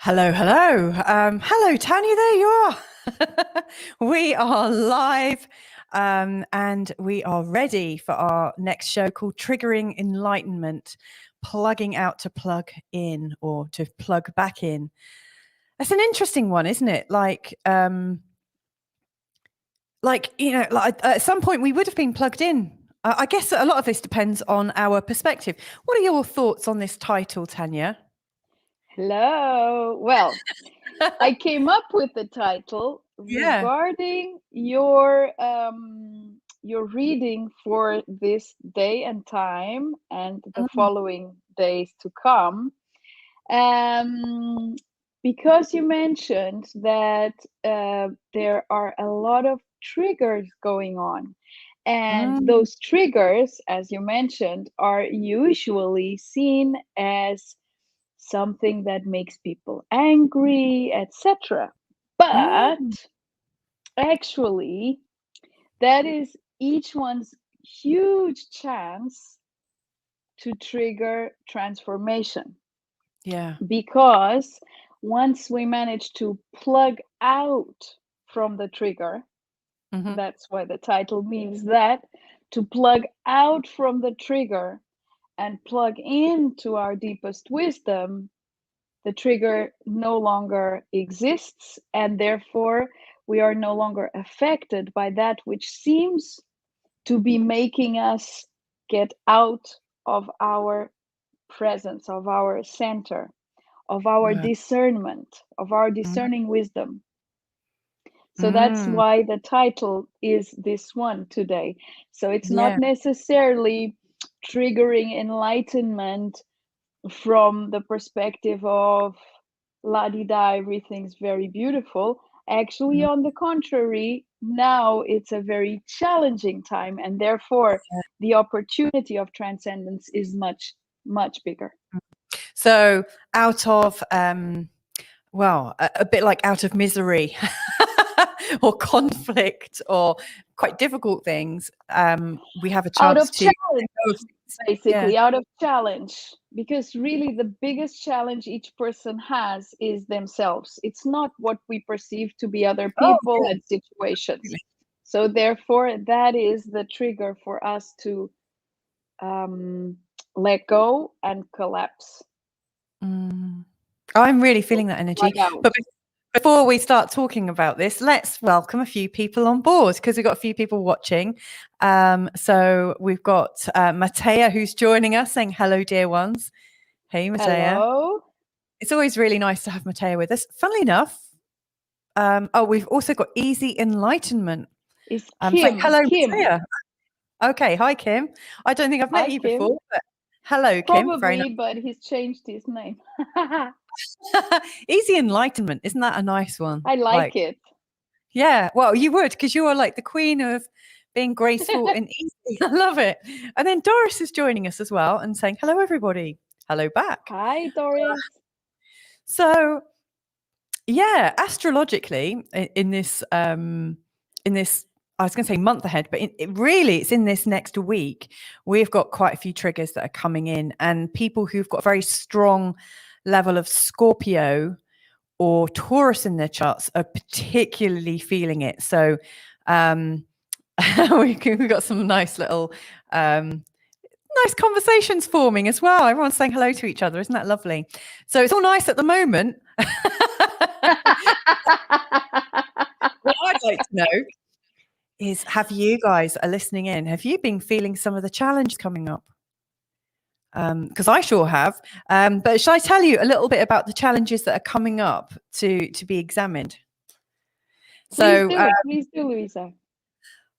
Hello, hello. Hello, Tania, there you are. We are live and we are ready for our next show called Triggering Enlightenment, plugging out to plug in or to plug back in. That's an interesting one, isn't it? Like at some point we would have been plugged in. I guess a lot of this depends on our perspective. What are your thoughts on this title, Tania? Hello. Well, I came up with the title regarding your reading for this day and time and the following days to come. Because you mentioned that there are a lot of triggers going on. And those triggers, as you mentioned, are usually seen as something that makes people angry, etc. But actually, that is each one's huge chance to trigger transformation. Yeah. Because once we manage to plug out from the trigger, that's why the title means that, to plug out from the trigger and plug into our deepest wisdom, the trigger no longer exists, and therefore we are no longer affected by that which seems to be making us get out of our presence, of our center, of our discernment, of our discerning wisdom. So that's why the title is this one today. So it's not necessarily triggering enlightenment from the perspective of la-di-da, everything's very beautiful. Actually, on the contrary, now it's a very challenging time, and therefore the opportunity of transcendence is much, much bigger. So out of, a bit like out of misery or conflict or quite difficult things, we have a chance out of to challenge, basically out of challenge, because really the biggest challenge each person has is themselves. It's not what we perceive to be other people and situations. So therefore that is the trigger for us to let go and collapse. I'm really feeling that energy. But before we start talking about this, let's welcome a few people on board because we've got a few people watching. So we've got Matea who's joining us saying, hello, dear ones. Hey, Matea. Hello. It's always really nice to have Matea with us. Funnily enough, we've also got Easy Enlightenment. It's Kim. Hello, Kim. Matea. Okay, hi, Kim. I don't think I've met you before, but hello, Kim. Probably, very nice. but he's changed his name. Easy Enlightenment. Isn't that a nice one? I like it. Yeah, well, you would, because you are like the queen of being graceful and easy. I love it. And then Doris is joining us as well and saying, hello, everybody. Hello back. Hi, Doris. So, yeah, astrologically, in this, I was going to say month ahead, but it's in this next week. We've got quite a few triggers that are coming in, and people who've got a very strong level of Scorpio or Taurus in their charts are particularly feeling it. So we've got some nice little nice conversations forming as well. Everyone's saying hello to each other. Isn't that lovely? So it's all nice at the moment. What I'd like to know is, have you guys are listening in, have you been feeling some of the challenges coming up? Because I sure have. But shall I tell you a little bit about the challenges that are coming up to be examined? Please do, Louisa.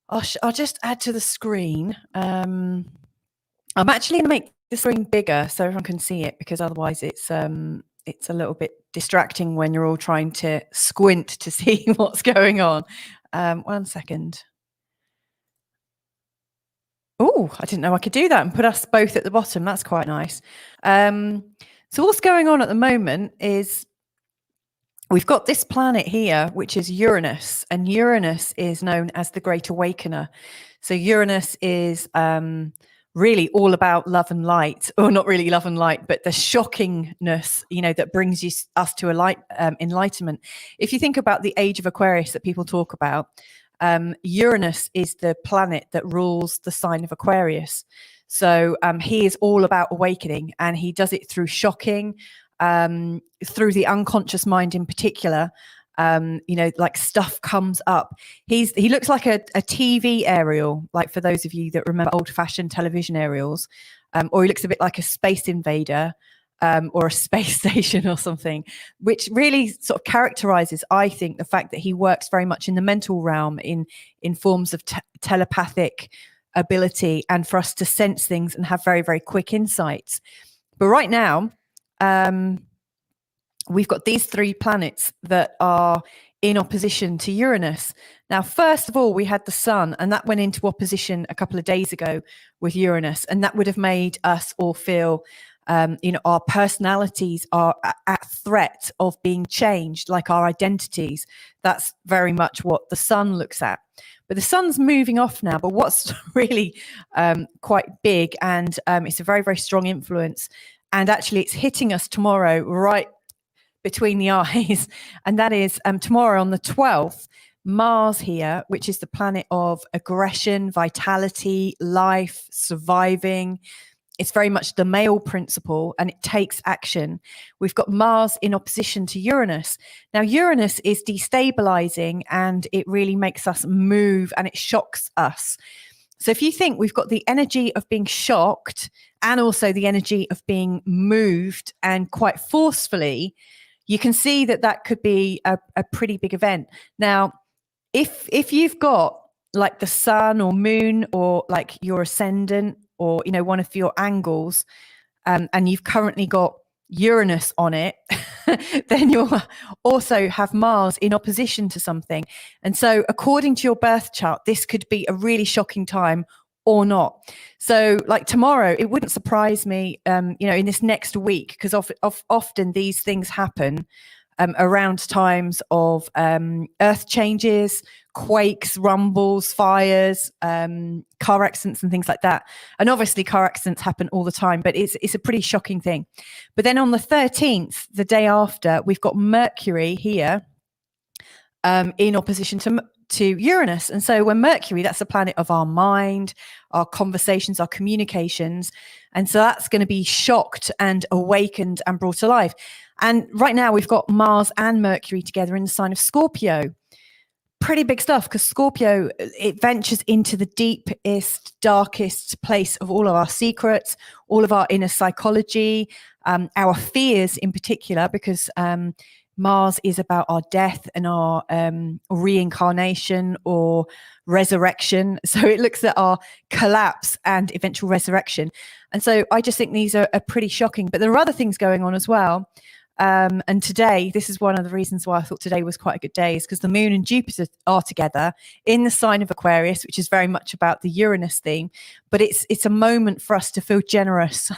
I'll just add to the screen. I'm actually going to make the screen bigger so everyone can see it, because otherwise it's a little bit distracting when you're all trying to squint to see what's going on. 1 second. Oh, I didn't know I could do that and put us both at the bottom. That's quite nice. So what's going on at the moment is we've got this planet here, which is Uranus, and Uranus is known as the Great Awakener. So Uranus is really all about love and light, or not really love and light, but the shockingness, that brings us to enlightenment. If you think about the age of Aquarius that people talk about, Uranus is the planet that rules the sign of Aquarius. So he is all about awakening, and he does it through shocking, through the unconscious mind in particular. Like stuff comes up. He looks like a TV aerial, like for those of you that remember old-fashioned television aerials, or he looks a bit like a space invader, or a space station or something, which really sort of characterizes, I think, the fact that he works very much in the mental realm, in forms of telepathic ability, and for us to sense things and have very, very quick insights. But right now, we've got these 3 planets that are in opposition to Uranus. Now, first of all, we had the Sun, and that went into opposition a couple of days ago with Uranus, and that would have made us all feel, our personalities are at threat of being changed, like our identities. That's very much what the Sun looks at. But the Sun's moving off now. But what's really quite big, and it's a very, very strong influence, and actually it's hitting us tomorrow right between the eyes, and that is tomorrow on the 12th, Mars here, which is the planet of aggression, vitality, life, surviving. It's very much the male principle, and it takes action. We've got Mars in opposition to Uranus. Now, Uranus is destabilizing, and it really makes us move, and it shocks us. So if you think we've got the energy of being shocked and also the energy of being moved, and quite forcefully, you can see that could be a pretty big event. Now, if you've got like the Sun or Moon, or like your ascendant, or one of your angles, and you've currently got Uranus on it, then you'll also have Mars in opposition to something. And so according to your birth chart, this could be a really shocking time or not. So like tomorrow, it wouldn't surprise me, in this next week, because often these things happen around times of earth changes, quakes, rumbles, fires, car accidents and things like that. And obviously car accidents happen all the time, but it's a pretty shocking thing. But then on the 13th, the day after, we've got Mercury here in opposition to Uranus. And so when Mercury, that's the planet of our mind, our conversations, our communications. And so that's going to be shocked and awakened and brought to life. And right now we've got Mars and Mercury together in the sign of Scorpio. Pretty big stuff, because Scorpio, it ventures into the deepest, darkest place of all of our secrets, all of our inner psychology, our fears in particular, because Mars is about our death and our reincarnation or resurrection. So it looks at our collapse and eventual resurrection. And so I just think these are pretty shocking. But there are other things going on as well. And today, this is one of the reasons why I thought today was quite a good day, is because the Moon and Jupiter are together in the sign of Aquarius, which is very much about the Uranus theme. But it's a moment for us to feel generous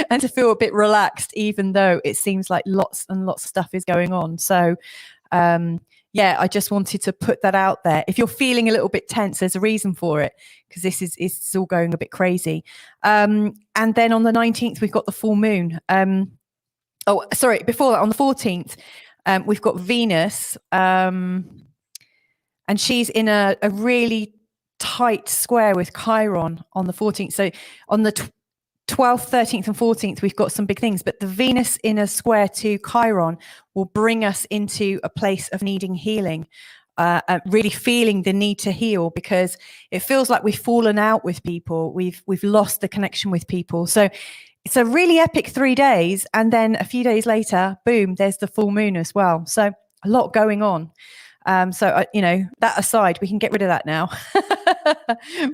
and to feel a bit relaxed, even though it seems like lots and lots of stuff is going on. So I just wanted to put that out there. If you're feeling a little bit tense, there's a reason for it, because it's all going a bit crazy. And then on the 19th, we've got the full moon. Before that, on the 14th, we've got Venus, and she's in a really tight square with Chiron on the 14th. So on the 12th, 13th and 14th, we've got some big things, but the Venus in a square to Chiron will bring us into a place of needing healing, really feeling the need to heal, because it feels like we've fallen out with people. We've lost the connection with people. So it's a really epic 3 days. And then a few days later, boom, there's the full moon as well. So a lot going on. That aside, we can get rid of that now.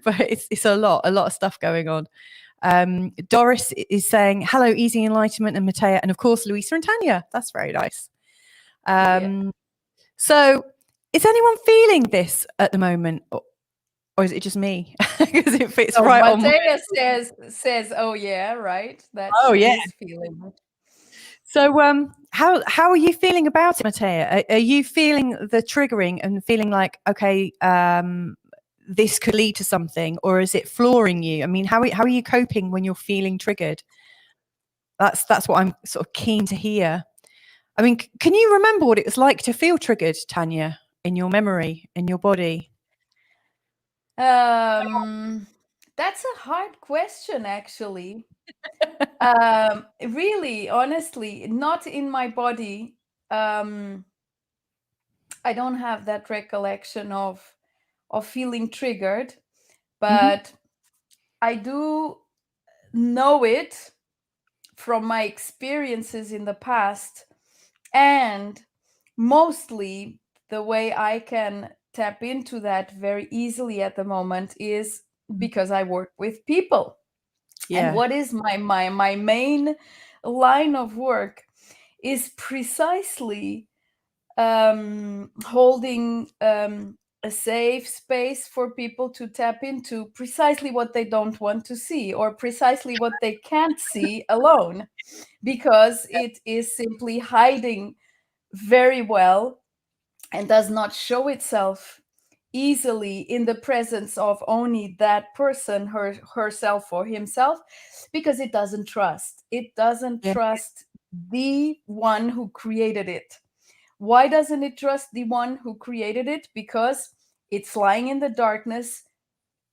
But it's a lot of stuff going on. Doris is saying, hello, Easy Enlightenment and Matea. And of course, Louisa and Tania. That's very nice. So is anyone feeling this at the moment? Or is it just me? Because it fits right on. Matea says, oh yeah, right. That's feeling. So how are you feeling about it, Matea? Are you feeling the triggering and feeling like, okay, this could lead to something, or is it flooring you? I mean, how are you coping when you're feeling triggered? That's what I'm sort of keen to hear. I mean, can you remember what it was like to feel triggered, Tania, in your memory, in your body? That's a hard question, actually. Really, honestly, not in my body. I don't have that recollection of feeling triggered, but I do know it from my experiences in the past, and mostly the way I can tap into that very easily at the moment is because I work with people. Yeah. And what is my main line of work is precisely holding a safe space for people to tap into precisely what they don't want to see, or precisely what they can't see alone, because it is simply hiding very well and does not show itself easily in the presence of only that person, herself or himself, because it doesn't trust. It doesn't trust the one who created it. Why doesn't it trust the one who created it? Because it's lying in the darkness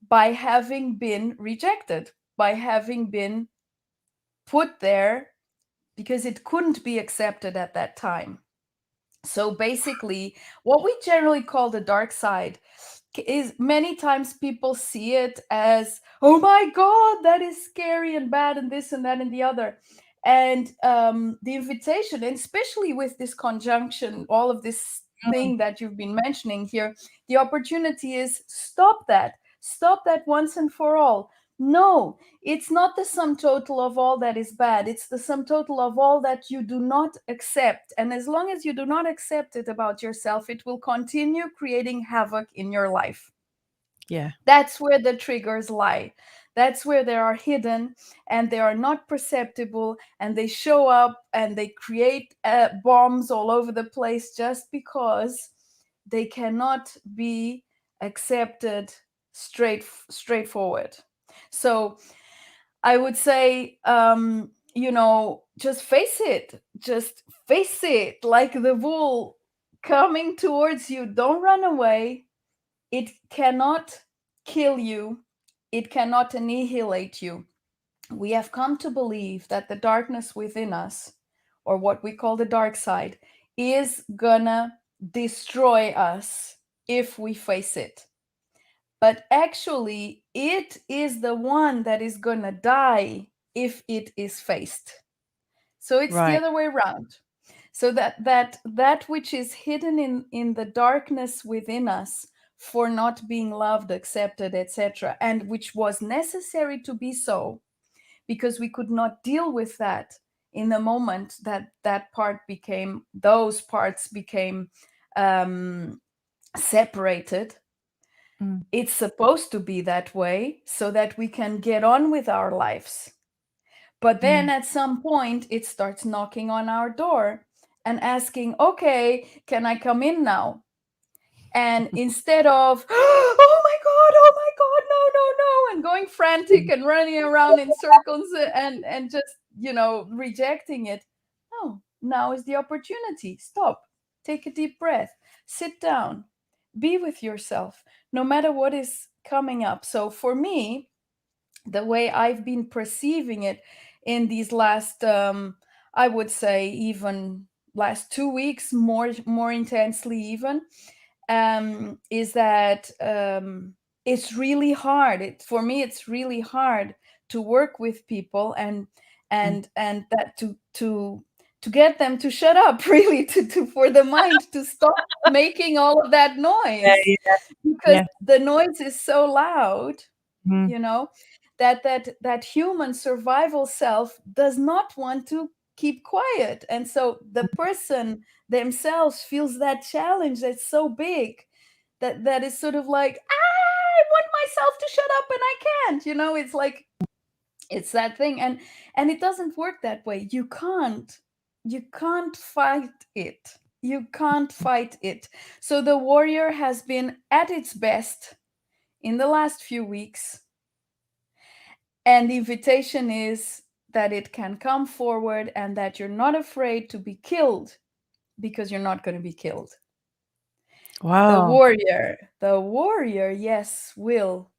by having been rejected, by having been put there because it couldn't be accepted at that time. So basically, what we generally call the dark side is, many times people see it as, oh my God, that is scary and bad and this and that and the other. And the invitation, and especially with this conjunction, all of this thing that you've been mentioning here, the opportunity is stop that once and for all. No, it's not the sum total of all that is bad. It's the sum total of all that you do not accept. And as long as you do not accept it about yourself, it will continue creating havoc in your life. Yeah. That's where the triggers lie. That's where they are hidden and they are not perceptible, and they show up and they create bombs all over the place just because they cannot be accepted straightforward. So I would say, just face it. Just face it like the bull coming towards you. Don't run away. It cannot kill you. It cannot annihilate you. We have come to believe that the darkness within us, or what we call the dark side, is gonna destroy us if we face it. But actually, it is the one that is going to die if it is faced. So it's the other way around. So that which is hidden in the darkness within us for not being loved, accepted, etc., and which was necessary to be so, because we could not deal with that in the moment those parts became separated. It's supposed to be that way so that we can get on with our lives. But then at some point, it starts knocking on our door and asking, okay, can I come in now? And instead of, oh my God, no, and going frantic and running around in circles and just, rejecting it. No, now is the opportunity. Stop, take a deep breath, sit down, be with yourself, no matter what is coming up. So for me, the way I've been perceiving it in these last, I would say even last 2 weeks, more intensely even, is that it's really hard. For me, it's really hard to work with people and that to get them to shut up, really, for the mind to stop making all of that noise, because the noise is so loud, that human survival self does not want to keep quiet. And so the person themselves feels that challenge that's so big that is sort of like, I want myself to shut up and I can't. It's like, it's that thing, and it doesn't work that way. You can't fight it. You can't fight it. So the warrior has been at its best in the last few weeks. And the invitation is that it can come forward and that you're not afraid to be killed, because you're not going to be killed. Wow. The warrior, yes, will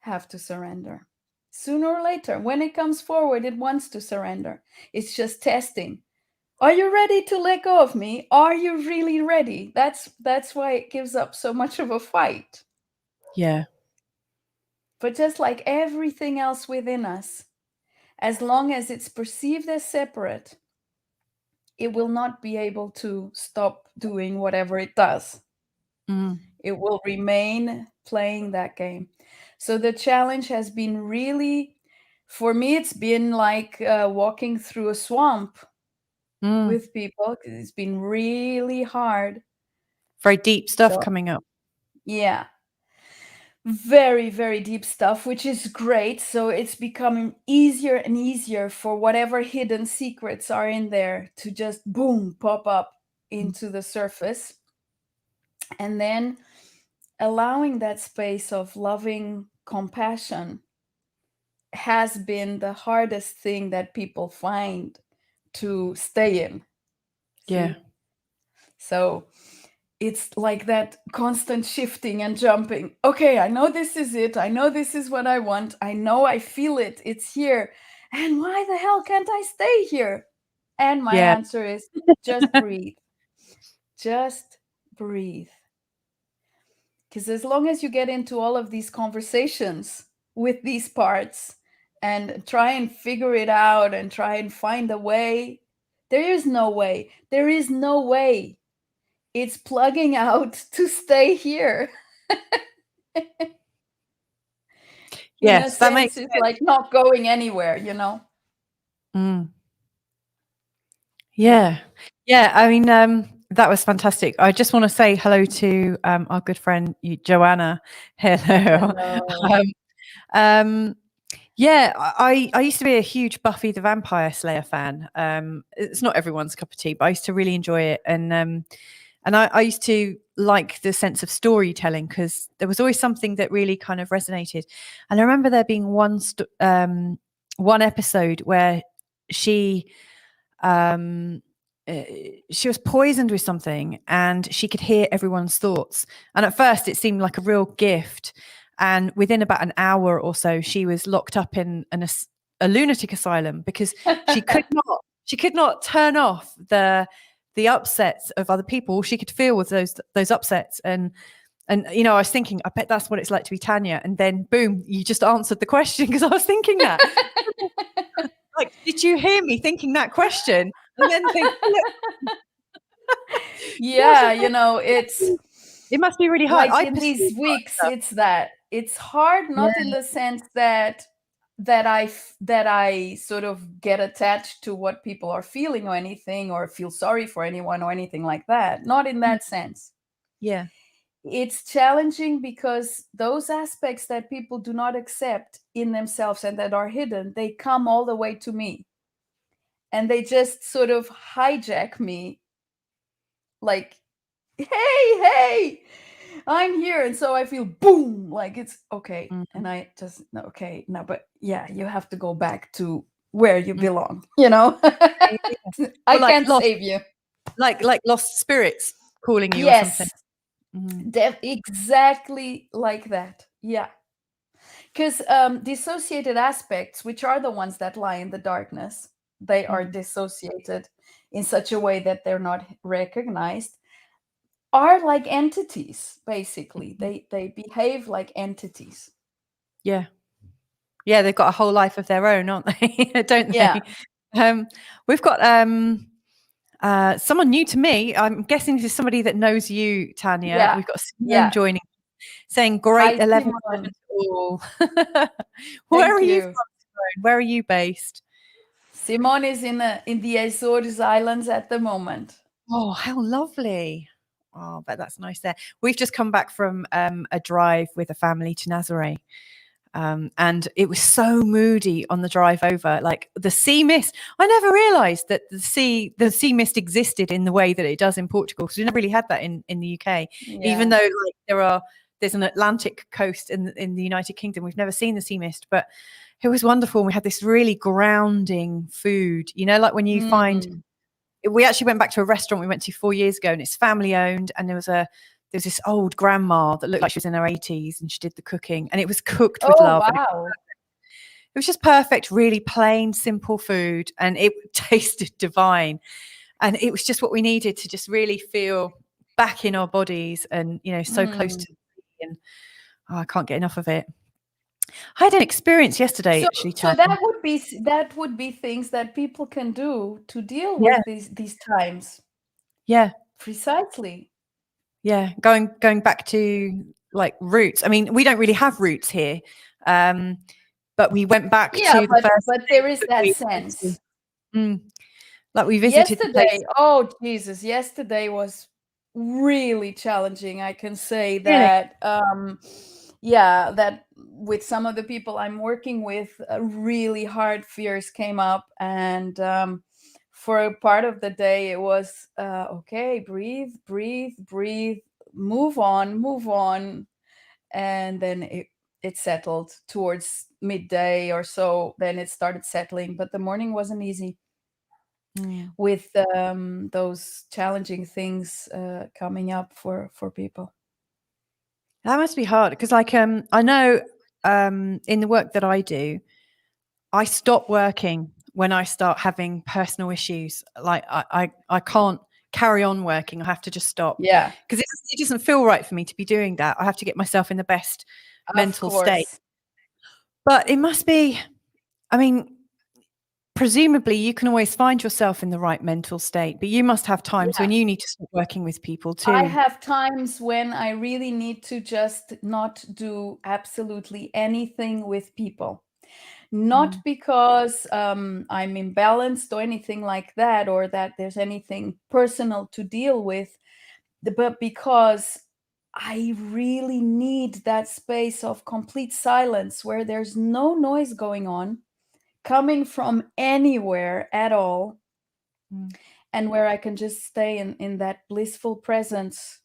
have to surrender. Sooner or later, when it comes forward, it wants to surrender. It's just testing. Are you ready to let go of me? Are you really ready? That's why it gives up so much of a fight. Yeah. But just like everything else within us, as long as it's perceived as separate, it will not be able to stop doing whatever it does. It will remain playing that game. So the challenge has been really, for me, it's been like walking through a swamp with people. It's been really hard. Very deep stuff coming up. Yeah. Very, very deep stuff, which is great. So it's becoming easier and easier for whatever hidden secrets are in there to just boom, pop up into the surface. And then allowing that space of loving compassion has been the hardest thing that people find to stay in. Yeah. See? So it's like that constant shifting and jumping. Okay, I know this is it. I know this is what I want. I know I feel it. It's here. And why the hell can't I stay here? And my answer is just breathe. Just breathe. Because as long as you get into all of these conversations with these parts and try and figure it out and try and find a way, there is no way. There is no way. It's plugging out to stay here. Yes, that makes sense. It's like not going anywhere, you know? Yeah. Yeah. I mean, that was fantastic. I just want to say hello to our good friend Joanna. Hello. Yeah, I used to be a huge Buffy the Vampire Slayer fan. It's not everyone's cup of tea, but I used to really enjoy it. And I used to like the sense of storytelling because there was always something that really kind of resonated. And I remember there being one episode where she was poisoned with something and she could hear everyone's thoughts. And at first it seemed like a real gift. And within about an hour or so, she was locked up in a lunatic asylum because she could not turn off the upsets of other people. All she could feel was those upsets. And you know, I was thinking, I bet that's what it's like to be Tania. And then boom, you just answered the question because I was thinking that. Like, did you hear me thinking that question? And then think, yeah, you know, it must be really hard. Like in these weeks, it's hard, not in the sense that I sort of get attached to what people are feeling or anything, or feel sorry for anyone or anything like that. Not in that sense. Yeah. It's challenging because those aspects that people do not accept in themselves and that are hidden, they come all the way to me. And they just sort of hijack me. Like, hey, I'm here. And so I feel boom, like it's okay. And I just, okay, no, but yeah, you have to go back to where you belong, you know? I can't save you. Like lost spirits calling you or something. Exactly like that. Yeah. Because dissociated aspects, which are the ones that lie in the darkness, they are dissociated in such a way that they're not recognized, are like entities, basically. They behave like entities. Yeah. Yeah, they've got a whole life of their own, aren't they? Don't they? Yeah. We've got someone new to me. I'm guessing this is somebody that knows you, Tania. Yeah. We've got Simone joining, saying great 11 to all. Where are you from, Simone? Where are you based? Simone is in the Azores Islands at the moment. Oh, how lovely. Oh, but that's nice there. We've just come back from a drive with a family to Nazaré. And it was so moody on the drive over, like the sea mist. I never realized that the sea mist existed in the way that it does in Portugal, because we never really had that in the UK. Even though like there are there's an Atlantic coast in the United Kingdom. We've never seen the sea mist, but it was wonderful. And we had this really grounding food, like when you find, we actually went back to a restaurant we went to 4 years ago, and it's family owned. And there was this old grandma that looked like she was in her 80s, and she did the cooking, and it was cooked with love. Wow. It was just perfect, really plain, simple food, and it tasted divine. And it was just what we needed to just really feel back in our bodies and, so close to the sea. And I can't get enough of it. I had an experience yesterday, actually. So that would be things that people can do to deal with these times. Yeah. Precisely. Yeah. Going back to like roots. I mean, we don't really have roots here. But we went back to the first. But there is that sense. Like we visited yesterday. Oh Jesus! Yesterday was really challenging. I can say that. That with some of the people I'm working with, really hard fears came up, and for a part of the day it was okay. Breathe, move on, and then it settled towards midday or so. Then it started settling, but the morning wasn't easy with those challenging things coming up for people. That must be hard because, like, I know in the work that I do, I stop working when I start having personal issues. Like, I can't carry on working. I have to just stop. Yeah, because it doesn't feel right for me to be doing that. I have to get myself in the best mental state. But it must be, I mean, presumably you can always find yourself in the right mental state, but you must have times when you need to start working with people too. I have times when I really need to just not do absolutely anything with people. Not because I'm imbalanced or anything like that, or that there's anything personal to deal with, but because I really need that space of complete silence where there's no noise going on, coming from anywhere at all, and where I can just stay in that blissful presence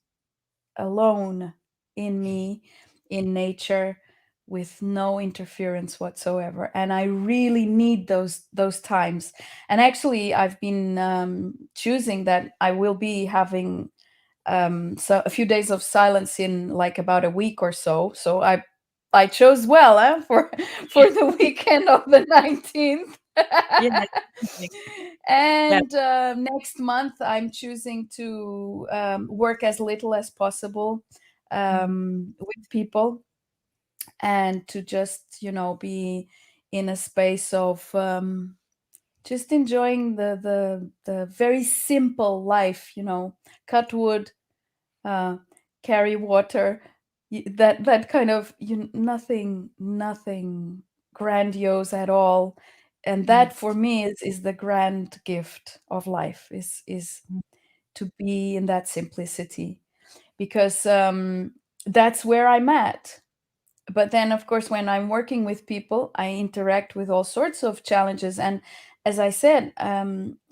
alone in me, in nature, with no interference whatsoever. And I really need those times. And actually I've been choosing that I will be having so a few days of silence in like about a week or so. So I chose well for the weekend of the 19th. And next month I'm choosing to work as little as possible with people, and to just be in a space of just enjoying the very simple life, cut wood, carry water, that kind of nothing grandiose at all. And that for me is the grand gift of life, is to be in that simplicity, because that's where I'm at. But then of course when I'm working with people, I interact with all sorts of challenges, and as I said,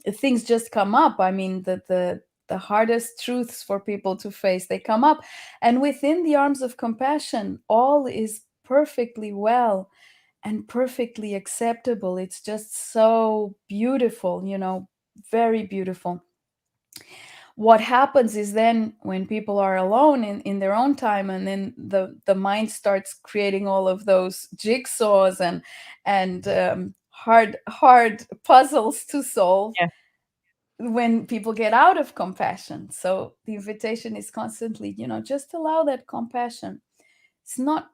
things just come up. I mean, the hardest truths for people to face, they come up, and within the arms of compassion, all is perfectly well and perfectly acceptable. It's just so beautiful, very beautiful. What happens is then when people are alone in their own time, and then the mind starts creating all of those jigsaws and hard puzzles to solve. When people get out of compassion. So the invitation is constantly, just allow that compassion. It's not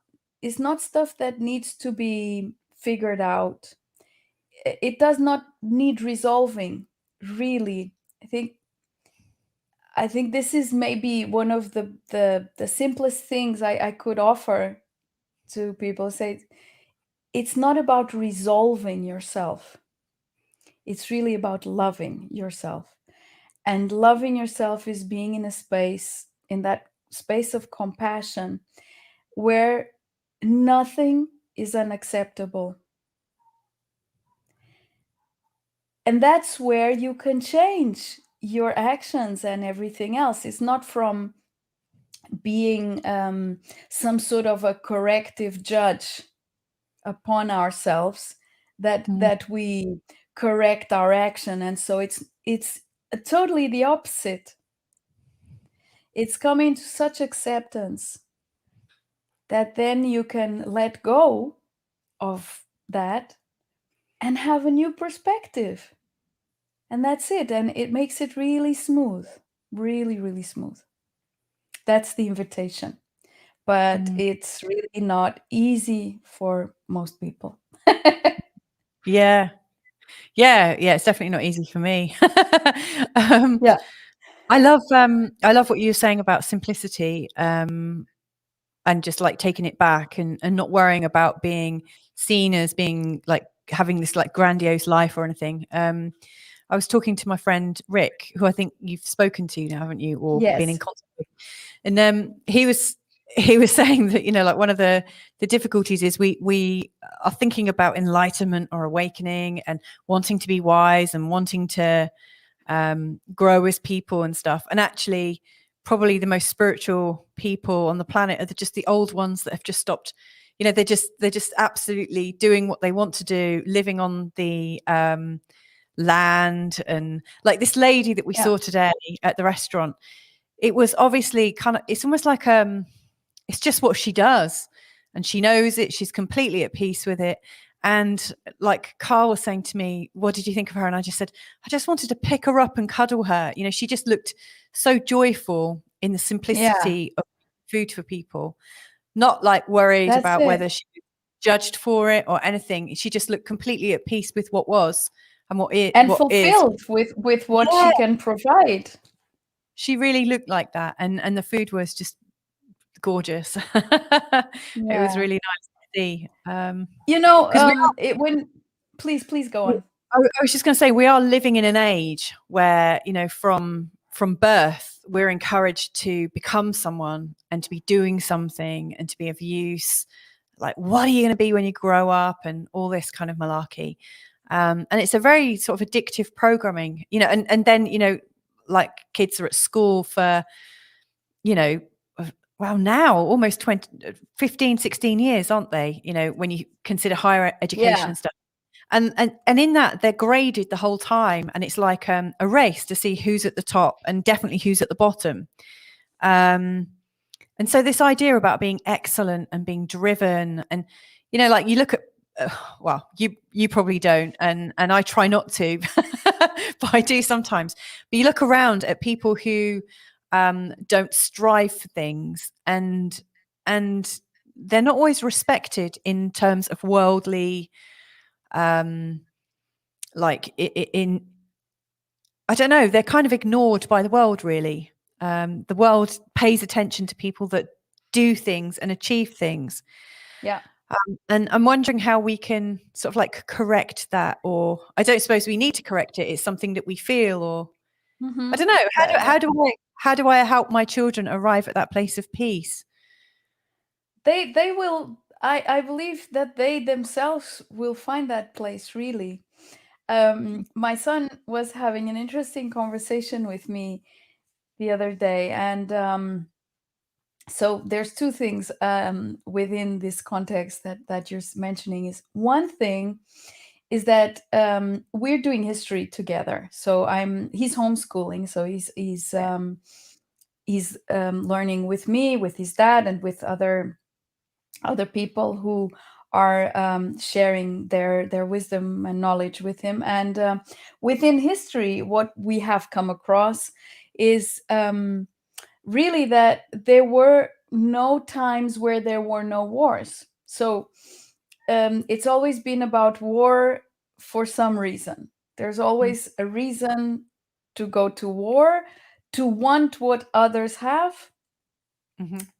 stuff that needs to be figured out. It does not need resolving, really. I think this is maybe one of the simplest things I could offer to people. Say, it's not about resolving yourself. It's really about loving yourself. And loving yourself is being in that space of compassion, where nothing is unacceptable. And that's where you can change your actions and everything else. It's not from being some sort of a corrective judge upon ourselves, that we correct our action. And so it's totally the opposite. It's coming to such acceptance that then you can let go of that and have a new perspective. And that's it. And it makes it really smooth, really, really smooth. That's the invitation. But it's really not easy for most people. Yeah. It's definitely not easy for me. Yeah. I love what you were saying about simplicity, and just like taking it back and not worrying about being seen as being like having this like grandiose life or anything. I was talking to my friend Rick, who I think you've spoken to now, haven't you, or Yes. been in contact with? And he was saying that, you know, like one of the difficulties is we are thinking about enlightenment or awakening and wanting to be wise and wanting to grow as people and stuff. And actually, probably the most spiritual people on the planet are just the old ones that have just stopped. You know, they're just absolutely doing what they want to do, living on the land. And like this lady that we saw today at the restaurant, it was obviously kind of, it's almost like it's just what she does, and she knows it. She's completely at peace with it. And like Carl was saying to me, what did you think of her? And I just said, I just wanted to pick her up and cuddle her. You know, she just looked so joyful in the simplicity of food for people, not like worried about whether she was judged for it or anything. She just looked completely at peace with what was and what is, and what fulfilled is. with what she can provide. She really looked like that, and the food was just gorgeous. It was really nice to see. You know, please go on. I was just going to say, we are living in an age where, you know, from birth, we're encouraged to become someone and to be doing something and to be of use. Like, what are you going to be when you grow up, and all this kind of malarkey. And it's a very sort of addictive programming, you know, and then, you know, like kids are at school for, you know, well, now almost 15, 16 years, aren't they? You know, when you consider higher education and stuff. And in that, they're graded the whole time. And it's like a race to see who's at the top and definitely who's at the bottom. And so this idea about being excellent and being driven, and, you know, like you look at, well, you probably don't. And I try not to, but I do sometimes. But you look around at people who don't strive for things, and they're not always respected in terms of worldly, like in I don't know, they're kind of ignored by the world, really. The world pays attention to people that do things and achieve things. And I'm wondering how we can sort of like correct that, or I don't suppose we need to correct it. It's something that we feel, or I don't know. How do I help my children arrive at that place of peace? They will. I believe that they themselves will find that place, really. My son was having an interesting conversation with me the other day, and so there's two things within this context that you're mentioning. Is one thing is that we're doing history together. So he's homeschooling, so he's learning with me, with his dad, and with other people who are sharing their wisdom and knowledge with him. And within history, what we have come across is really that there were no times where there were no wars. So it's always been about war for some reason. There's always a reason to go to war, to want what others have.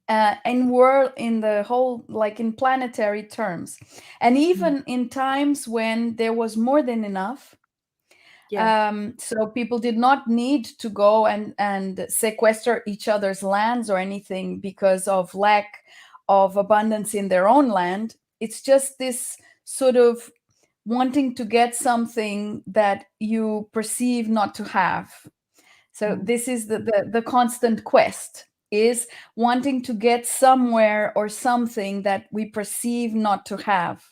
And we're in the whole, like in planetary terms, and even in times when there was more than enough. So people did not need to go and sequester each other's lands or anything because of lack of abundance in their own land. It's just this sort of wanting to get something that you perceive not to have. So this is the constant quest. is wanting to get somewhere or something that we perceive not to have.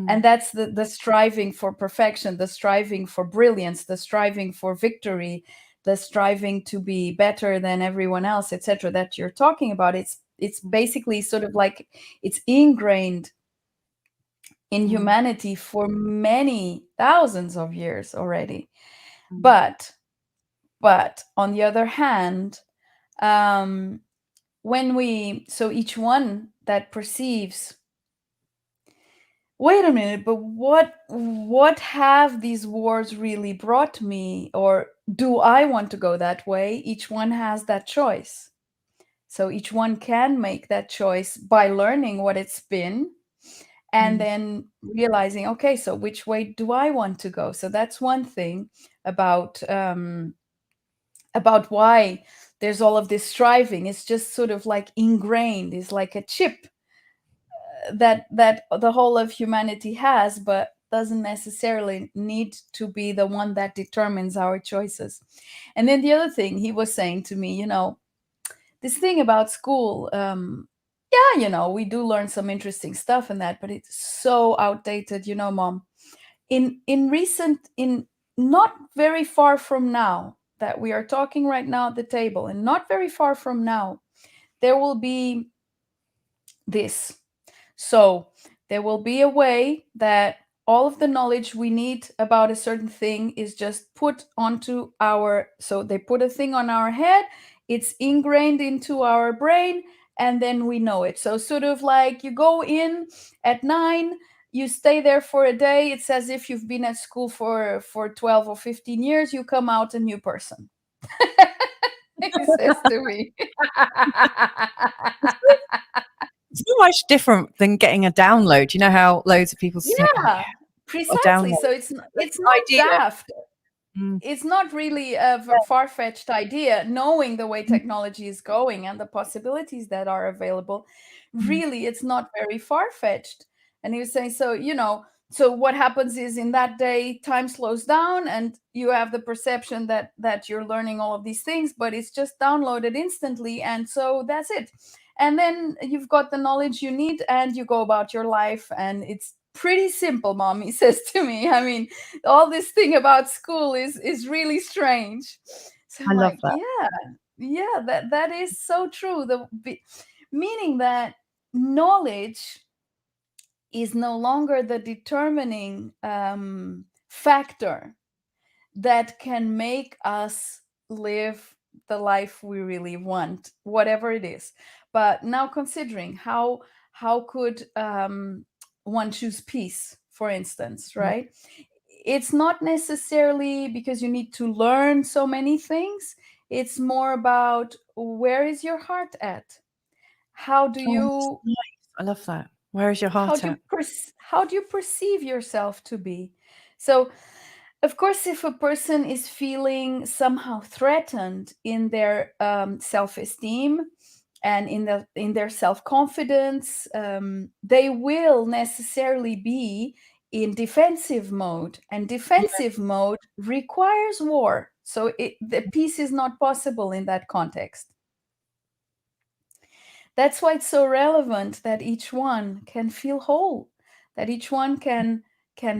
And that's the striving for perfection, the striving for brilliance, the striving for victory, the striving to be better than everyone else, etc., that you're talking about. It's basically sort of like it's ingrained in humanity for many thousands of years already. But on the other hand, so each one that perceives, wait a minute, but what have these wars really brought me? Or do I want to go that way? Each one has that choice. So each one can make that choice by learning what it's been and then realizing, okay, so which way do I want to go? So that's one thing about why there's all of this striving. It's just sort of like ingrained. It's like a chip that the whole of humanity has, but doesn't necessarily need to be the one that determines our choices. And then the other thing he was saying to me, this thing about school, we do learn some interesting stuff in that, but it's so outdated, Mom. In not very far from now that we are talking right now at the table, and not very far from now, there will be this. So there will be a way that all of the knowledge we need about a certain thing is just put onto so they put a thing on our head, it's ingrained into our brain, and then we know it. So sort of like you go in at 9, you stay there for a day. It's as if you've been at school for 12 or 15 years. You come out a new person. He says to me. It's so much different than getting a download. You know how loads of people say, precisely. So it's not daft. It's not really a far-fetched idea, knowing the way technology is going and the possibilities that are available. Really, it's not very far-fetched. And he was saying, so what happens is in that day, time slows down and you have the perception that you're learning all of these things, but it's just downloaded instantly. And so that's it. And then you've got the knowledge you need and you go about your life, and it's pretty simple, Mom, he says to me. I mean, all this thing about school is really strange. So I'm like, that is so true. Meaning that knowledge is no longer the determining factor that can make us live the life we really want, whatever it is. But now considering how could one choose peace, for instance, right? It's not necessarily because you need to learn so many things. It's more about, where is your heart at? How do you... I love that. Where is your heart at? How do you perceive yourself to be? So, of course, if a person is feeling somehow threatened in their self-esteem and in their self-confidence, they will necessarily be in defensive mode, and defensive mode requires war. So the peace is not possible in that context. That's why it's so relevant that each one can feel whole, that each one can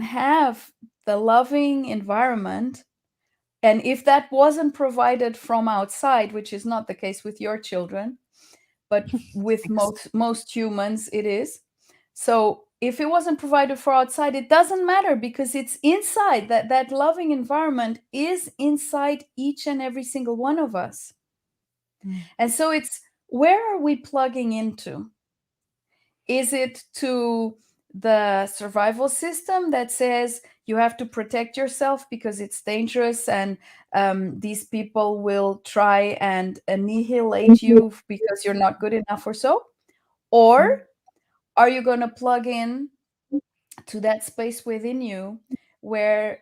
have the loving environment. And if that wasn't provided from outside, which is not the case with your children, but with most humans it is. So if it wasn't provided for outside, it doesn't matter, because it's inside. That loving environment is inside each and every single one of us. And so it's, where are we plugging into? Is it to the survival system that says you have to protect yourself because it's dangerous and these people will try and annihilate you because you're not good enough or so? Or are you going to plug in to that space within you where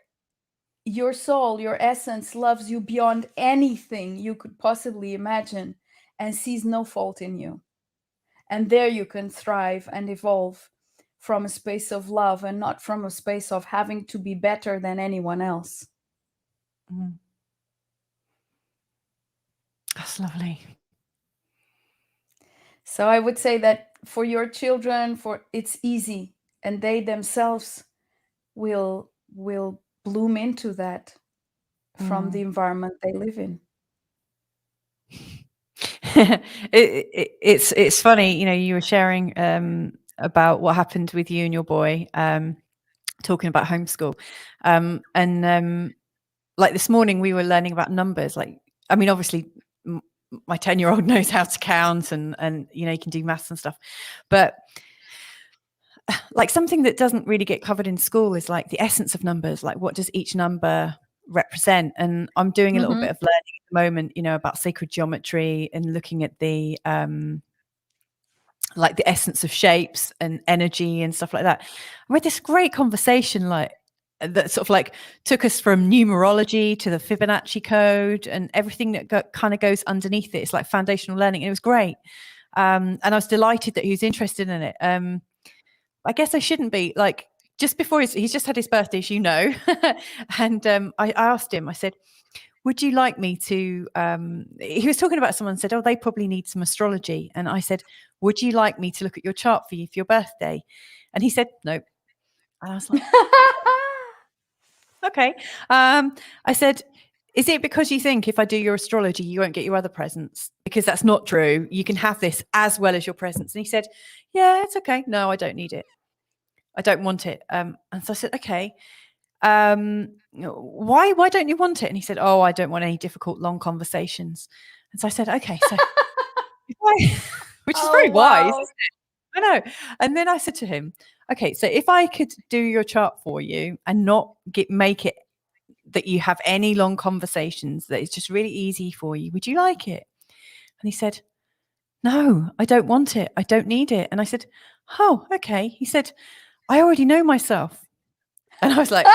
your soul, your essence loves you beyond anything you could possibly imagine and sees no fault in you? And there you can thrive and evolve from a space of love and not from a space of having to be better than anyone else. That's lovely. So I would say that for your children, it's easy, and they themselves will bloom into that from the environment they live in. It's funny, you know, you were sharing about what happened with you and your boy, talking about homeschool, and like this morning we were learning about numbers. Like, I mean, obviously my 10-year-old knows how to count, and you know, he can do maths and stuff, but like something that doesn't really get covered in school is like the essence of numbers. Like, what does each number represent? And I'm doing a little bit of learning at the moment, you know, about sacred geometry and looking at the like the essence of shapes and energy and stuff like that. We had this great conversation, like that sort of like took us from numerology to the Fibonacci code and everything that kind of goes underneath it. It's like foundational learning. And it was great. And I was delighted that he was interested in it. I guess I shouldn't be, like, just before he's just had his birthday, as you know. And I asked him, I said, would you like me to, he was talking about someone, said, oh, they probably need some astrology. And I said, would you like me to look at your chart for you for your birthday? And he said, no. And I was like, okay. I said, is it because you think if I do your astrology, you won't get your other presents? Because that's not true. You can have this as well as your presents. And he said, yeah, it's okay. No, I don't need it. I don't want it. And so I said, okay. Why don't you want it? And he said, oh, I don't want any difficult long conversations. And so I said, okay, so which is very wise, isn't it? I know. And then I said to him, okay, so if I could do your chart for you and not make it that you have any long conversations, that it's just really easy for you, would you like it? And he said, no, I don't want it. I don't need it. And I said, oh, okay. He said, I already know myself. And I was like,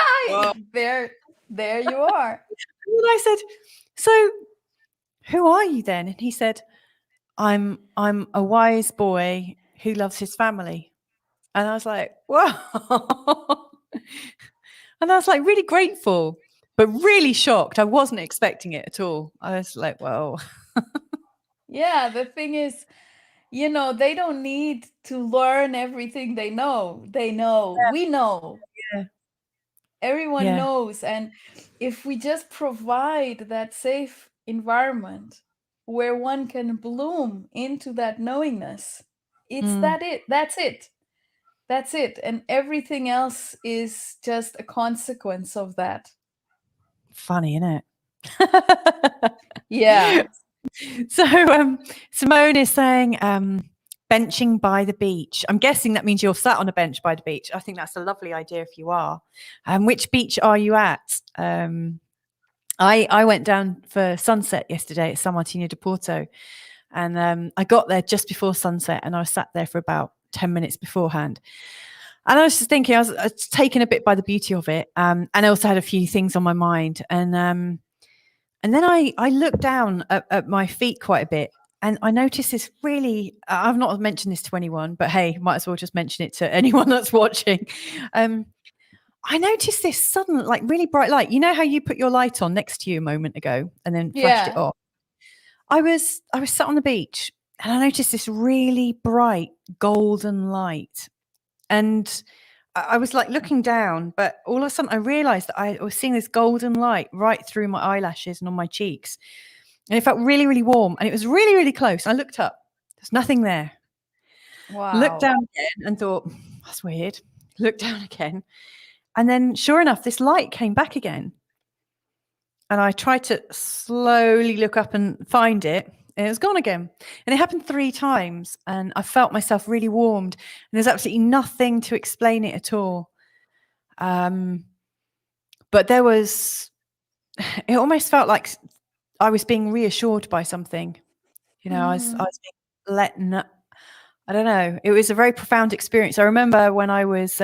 there you are. And I said, so who are you then? And he said, I'm a wise boy who loves his family. And I was like, wow. And I was like really grateful, but really shocked. I wasn't expecting it at all. I was like, whoa. Yeah, the thing is, you know, they don't need to learn everything they know. They know. Yeah. We know. Yeah. Everyone knows. And if we just provide that safe environment where one can bloom into that knowingness, that's it. And everything else is just a consequence of that. Funny, isn't it? Yeah. So Simone is saying benching by the beach. I'm guessing that means you're sat on a bench by the beach. I think that's a lovely idea if you are. Which beach are you at? I went down for sunset yesterday at San Martino de Porto, and I got there just before sunset, and I was sat there for about 10 minutes beforehand. And I was just thinking, I was taken a bit by the beauty of it, and I also had a few things on my mind. And then I looked down at my feet quite a bit, and I noticed this really, I've not mentioned this to anyone, but hey, might as well just mention it to anyone that's watching. I noticed this sudden, like really bright light. You know how you put your light on next to you a moment ago and then flashed it off? I was sat on the beach and I noticed this really bright golden light. And I was like looking down, but all of a sudden I realized that I was seeing this golden light right through my eyelashes and on my cheeks. And it felt really, really warm. And it was really, really close. I looked up. There's nothing there. Wow. Looked down again and thought, that's weird. Looked down again. And then sure enough, this light came back again. And I tried to slowly look up and find it. And it was gone again. And it happened 3 times. And I felt myself really warmed. And there's absolutely nothing to explain it at all. But there was, it almost felt like I was being reassured by something. You know, I was being let, I don't know. It was a very profound experience. I remember when I was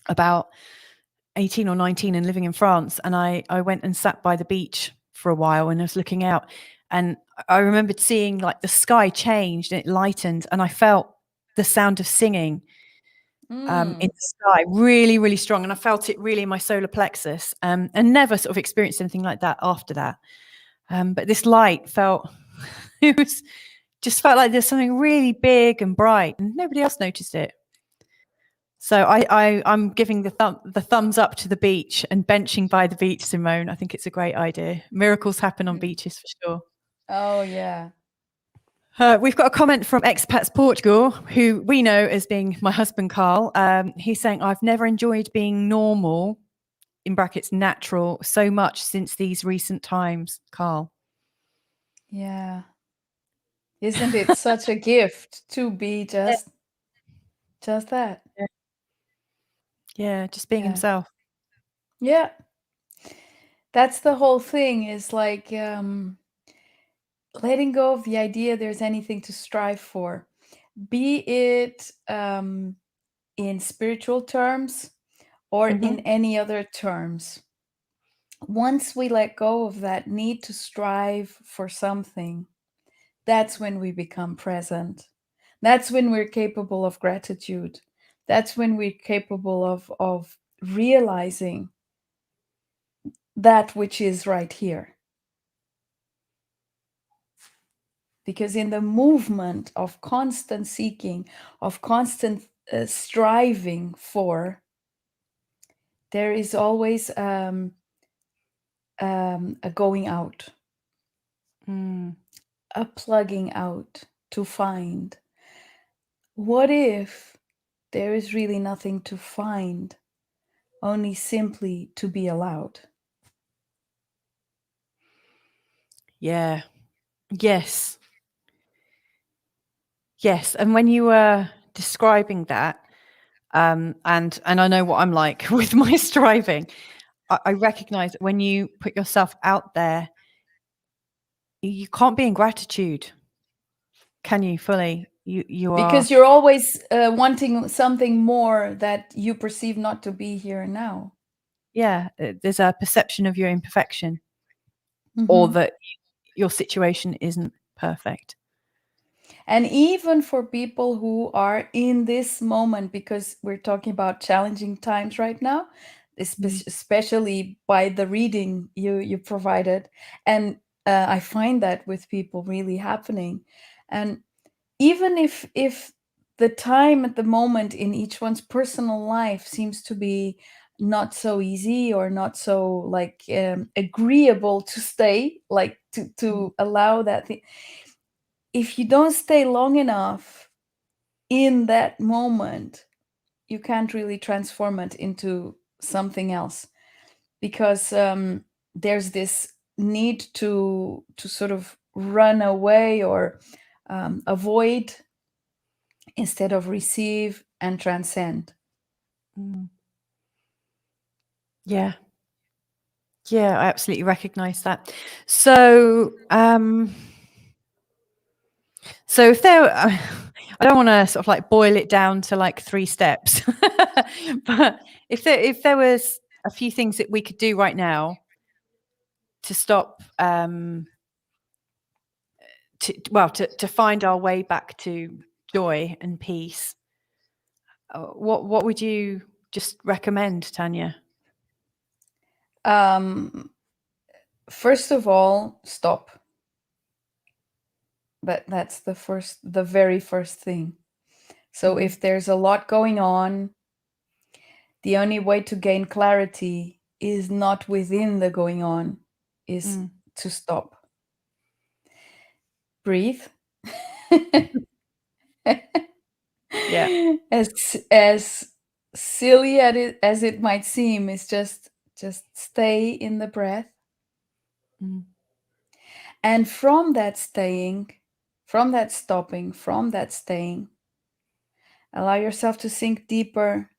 about 18 or 19 and living in France, and I went and sat by the beach for a while and I was looking out, and I remembered seeing like the sky changed and it lightened, and I felt the sound of singing in the sky really, really strong, and I felt it really in my solar plexus, and never sort of experienced anything like that after that. But this light felt it just felt like there's something really big and bright, and nobody else noticed it. So I'm giving the thumbs up to the beach and benching by the beach, Simone. I think it's a great idea. Miracles happen on beaches for sure. Oh, yeah. We've got a comment from Expats Portugal, who we know as being my husband, Carl. He's saying, I've never enjoyed being normal, in brackets, natural, so much since these recent times, Carl. Yeah. Isn't it such a gift to be just that? Yeah, just being himself. Yeah. That's the whole thing, is like letting go of the idea there's anything to strive for, be it in spiritual terms or in any other terms. Once we let go of that need to strive for something, that's when we become present. That's when we're capable of gratitude. That's when we're capable of realizing that which is right here. Because in the movement of constant seeking, of constant striving for, there is always a going out, a plugging out to find. What if there is really nothing to find, only simply to be allowed? Yeah. Yes. Yes. And when you were describing that, and I know what I'm like with my striving, I recognize that when you put yourself out there, you can't be in gratitude, can you, fully? You are, because you're always wanting something more that you perceive not to be here and now. Yeah, there's a perception of your imperfection, or that your situation isn't perfect. And even for people who are in this moment, because we're talking about challenging times right now, especially by the reading you provided, and I find that with people really happening. And even if the time at the moment in each one's personal life seems to be not so easy or not so like agreeable to stay, like to allow that thing, if you don't stay long enough in that moment, you can't really transform it into something else, because there's this need to sort of run away or avoid instead of receive and transcend. Yeah, I absolutely recognize that. So if there, I don't want to sort of like boil it down to like 3 steps, but if there was a few things that we could do right now to stop, to find our way back to joy and peace, what would you just recommend, Tania? First of all, stop. That's the very first thing. So if there's a lot going on, the only way to gain clarity is not within the going on, is to stop. Breathe. Yeah. As silly as it might seem, is just stay in the breath. And from that staying, from that stopping, from that staying, allow yourself to sink deeper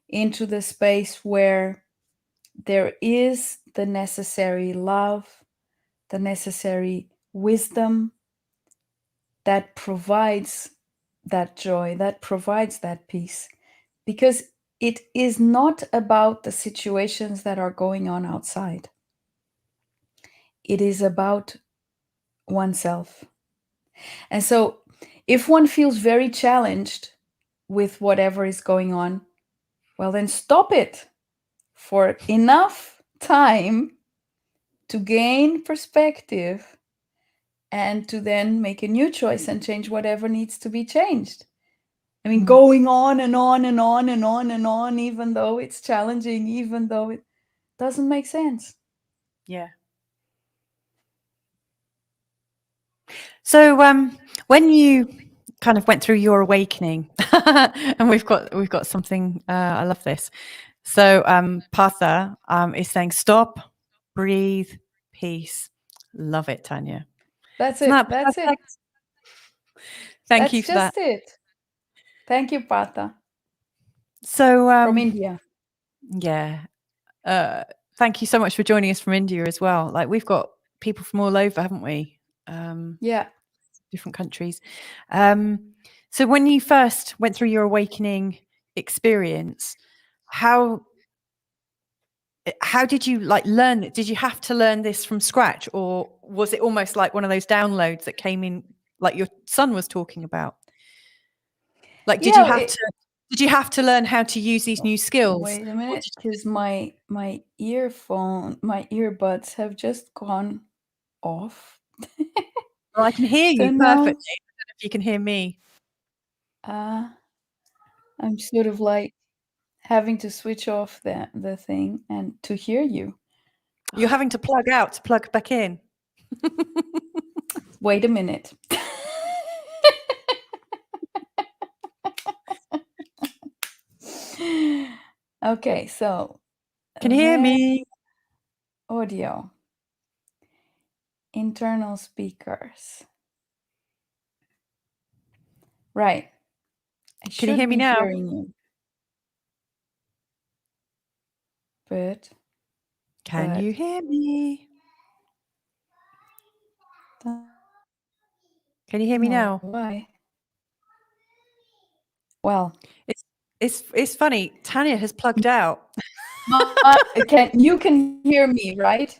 into the space where there is the necessary love, the necessary wisdom that provides that joy, that provides that peace. Because it is not about the situations that are going on outside. It is about oneself. And so if one feels very challenged with whatever is going on, well, then stop it for enough time to gain perspective and to then make a new choice and change whatever needs to be changed. I mean, going on and on and on and on and on, even though it's challenging, even though it doesn't make sense. Yeah. So when you kind of went through your awakening, and we've got something, I love this. So Partha is saying, stop, breathe, peace. Love it, Tania. That's Isn't it. that That's perfect? it. Thank you for that. That's just it. Thank you, Partha. So From India. Yeah. Thank you so much for joining us from India as well. Like, we've got people from all over, haven't we? Yeah. Different countries. So when you first went through your awakening experience, how did you like learn it? Did you have to learn this from scratch, or was it almost like one of those downloads that came in, like your son was talking about? Like, did you have to learn how to use these new skills? Wait a minute, because my earbuds have just gone off. Well, I can hear you perfectly. I don't know if you can hear me. I'm sort of like having to switch off the thing and to hear you. You're having to plug out to plug back in. Wait a minute. Okay, so Can you hear me? Audio. Internal speakers. Right. Can you hear me now? Hearing you. But can you hear me? Can you hear me now? Why? Well, it's funny. Tania has plugged out. You can hear me, right?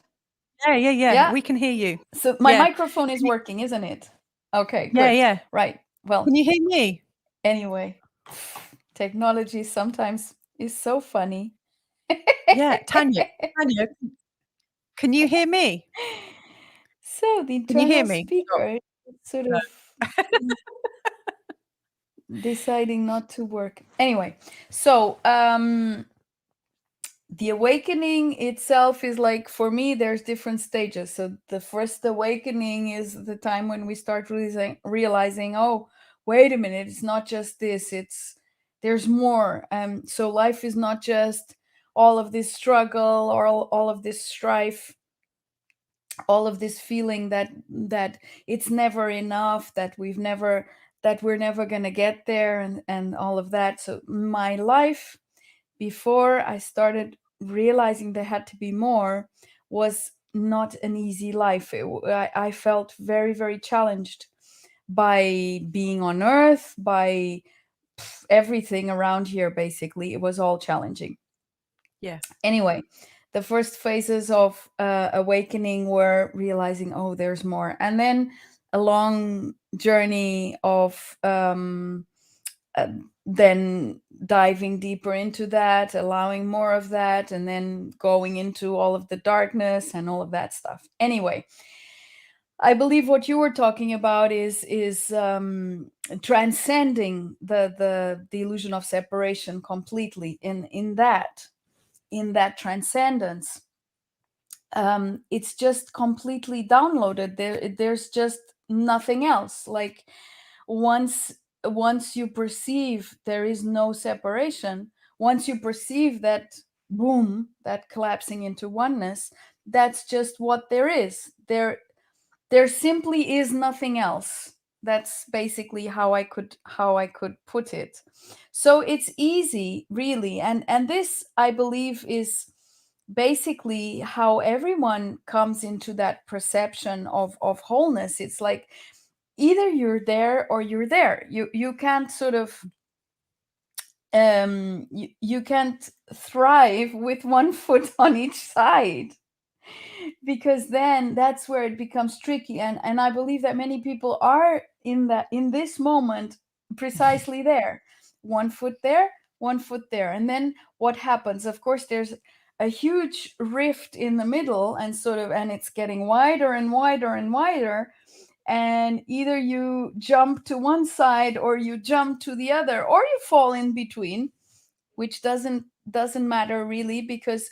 Yeah. We can hear you. So my microphone is working, isn't it? Okay, good. Yeah. Right. Well, can you hear me? Anyway, technology sometimes is so funny. Yeah, Tania, can you hear me? So the internal speaker sort of deciding not to work. Anyway, so the awakening itself is like, for me, there's different stages. So the first awakening is the time when we start realizing, oh, wait a minute, it's not just this, there's more. So life is not just all of this struggle or all of this strife, all of this feeling that it's never enough, that we're never gonna get there, and all of that. So my life, before I started realizing there had to be more, was not an easy life. I felt very, very challenged by being on Earth, by everything around here. Basically, it was all challenging. Yeah. Anyway, the first phases of awakening were realizing, oh, there's more, and then a long journey of then diving deeper into that, allowing more of that, and then going into all of the darkness and all of that stuff. Anyway, I believe what you were talking about is transcending the illusion of separation completely. In that transcendence, it's just completely downloaded. There's just nothing else. Like, once you perceive there is no separation, once you perceive that, boom, that collapsing into oneness, that's just what there is. There simply is nothing else. That's basically how I could put it. So it's easy, really, and this, I believe, is basically how everyone comes into that perception of wholeness. It's like, either you're there or you're there. You can't sort of you can't thrive with one foot on each side, because then that's where it becomes tricky. And I believe that many people are in this moment precisely there, one foot there, one foot there. And then what happens? Of course, there's a huge rift in the middle, and it's getting wider and wider and wider. and either you jump to one side or you jump to the other, or you fall in between, which doesn't matter really, because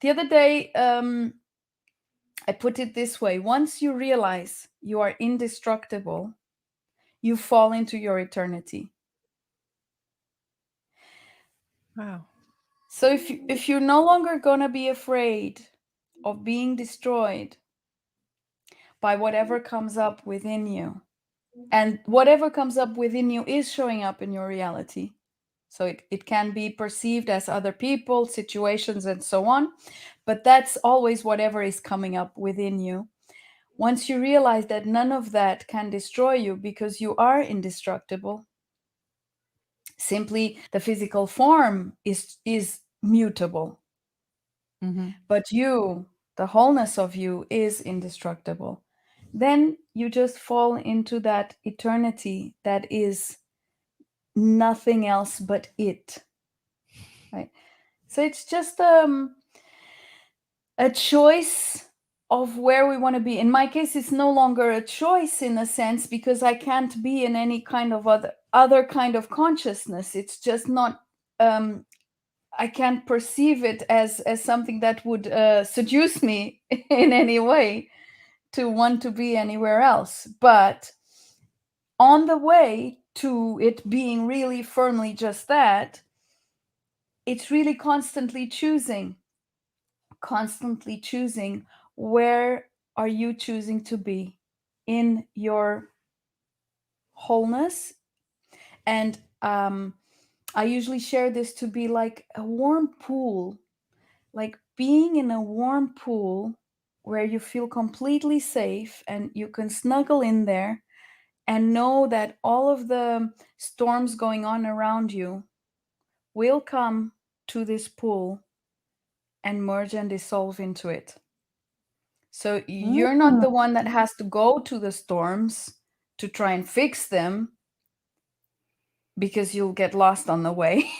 the other day I put it this way: once you realize you are indestructible, you fall into your eternity. Wow. So if you're no longer gonna be afraid of being destroyed by whatever comes up within you, and whatever comes up within you is showing up in your reality. So it can be perceived as other people, situations, and so on, but that's always whatever is coming up within you. Once you realize that none of that can destroy you because you are indestructible, simply the physical form is mutable. Mm-hmm. But you, the wholeness of you, is indestructible. Then you just fall into that eternity that is nothing else but it. Right? So it's just a choice of where we want to be. In my case, it's no longer a choice in a sense, because I can't be in any kind of other kind of consciousness. It's just not. I can't perceive it as something that would seduce me in any way to want to be anywhere else. But on the way to it being really firmly just that, it's really constantly choosing where are you choosing to be in your wholeness. And I usually share this to be like a warm pool, like being in a warm pool where you feel completely safe and you can snuggle in there and know that all of the storms going on around you will come to this pool and merge and dissolve into it. So you're not the one that has to go to the storms to try and fix them, because you'll get lost on the way.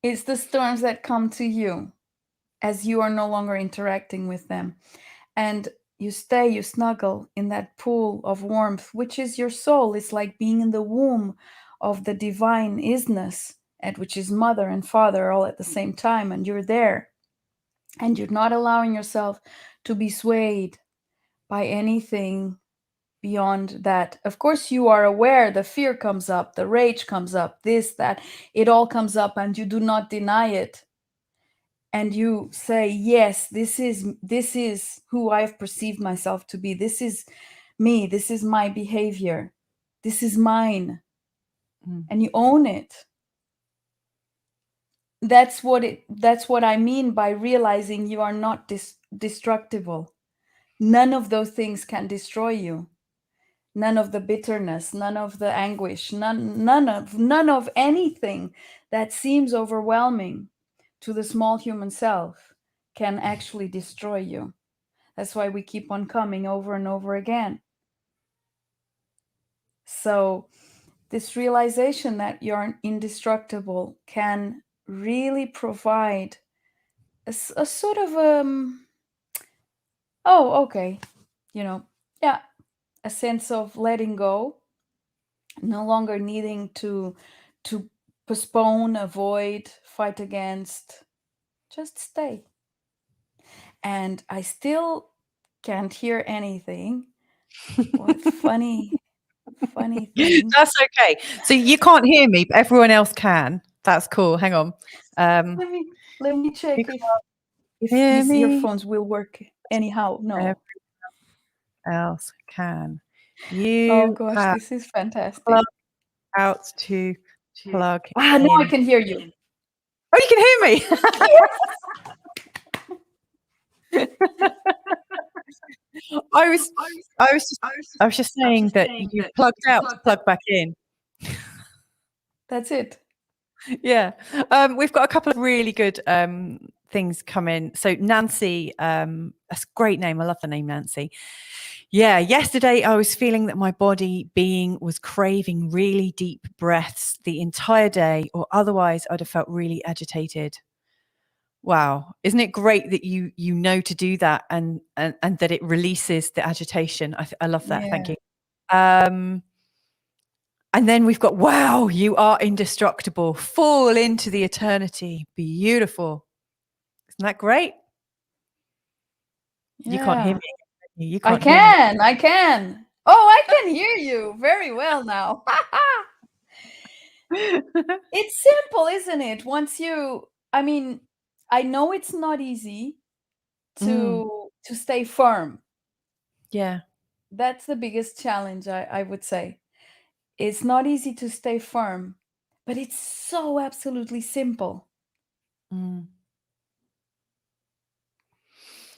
It's the storms that come to you as you are no longer interacting with them. And you snuggle in that pool of warmth, which is your soul. It's like being in the womb of the divine isness, and which is mother and father all at the same time. And you're there, and you're not allowing yourself to be swayed by anything beyond that. Of course, you are aware the fear comes up, the rage comes up, this, that, it all comes up, and you do not deny it. And you say, yes, this is who I've perceived myself to be. This is me. This is my behavior. This is mine. And you own it. That's what I mean by realizing you are not destructible. None of those things can destroy you. None of the bitterness, none of the anguish, none of anything that seems overwhelming to the small human self can actually destroy you. That's why we keep on coming over and over again. So this realization that you're indestructible can really provide a sort of a sense of letting go, no longer needing to postpone, avoid, fight against, just stay. And I still can't hear anything. What funny thing. That's okay. So you can't hear me, but everyone else can. That's cool. Hang on. Let me check if hear these me? earphones will work anyhow. No. Everyone else can. You Oh gosh, this is fantastic. plug out to plug in. No, I can hear you. Oh, you can hear me. I was just saying that you plugged out to plug back in. That's it. Yeah. We've got a couple of really good things come in. So Nancy, that's a great name. I love the name Nancy. Yeah, yesterday I was feeling that my body being was craving really deep breaths the entire day, or otherwise I'd have felt really agitated. Wow. Isn't it great that you know to do that and that it releases the agitation? I love that. Yeah. Thank you. And then we've got, wow, you are indestructible. Fall into the eternity. Beautiful. Isn't that great? Yeah. You can't hear me. You I can't hear me. can. I can. Oh, I can hear you very well now. It's simple, isn't it? Once you, I mean, I know it's not easy to stay firm. Yeah. That's the biggest challenge, I would say. It's not easy to stay firm, but it's so absolutely simple.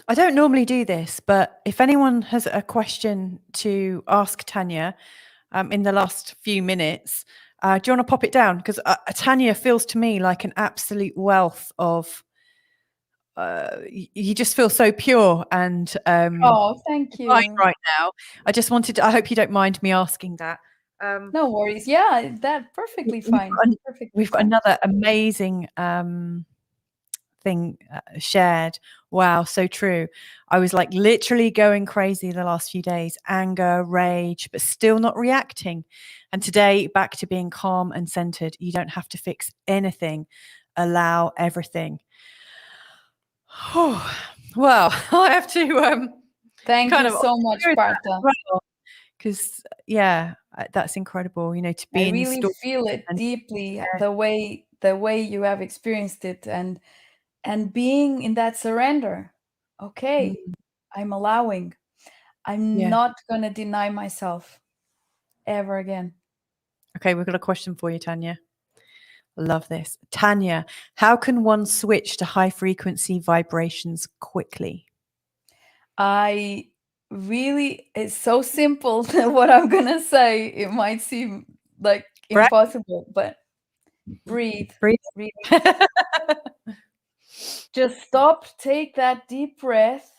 I don't normally do this, but if anyone has a question to ask Tania in the last few minutes, do you want to pop it down? Because Tania feels to me like an absolute wealth of, you just feel so pure and Oh, thank you. right now. I just wanted to, I hope you don't mind me asking that. No worries. Yeah, that's perfectly fine. We've got another amazing thing shared. Wow, so true. I was like literally going crazy the last few days, anger, rage, but still not reacting. And today, back to being calm and centered. You don't have to fix anything. Allow everything. Oh, well, I have to thank you so much, Partha. Because yeah, that's incredible. You know, to be I in really the feel it deeply, the way you have experienced it, and being in that surrender. Okay, I'm allowing. I'm not going to deny myself ever again. Okay, we've got a question for you, Tania. Love this. Tania, how can one switch to high frequency vibrations quickly? It's so simple what I'm going to say. It might seem like impossible, but breathe. Just stop, take that deep breath.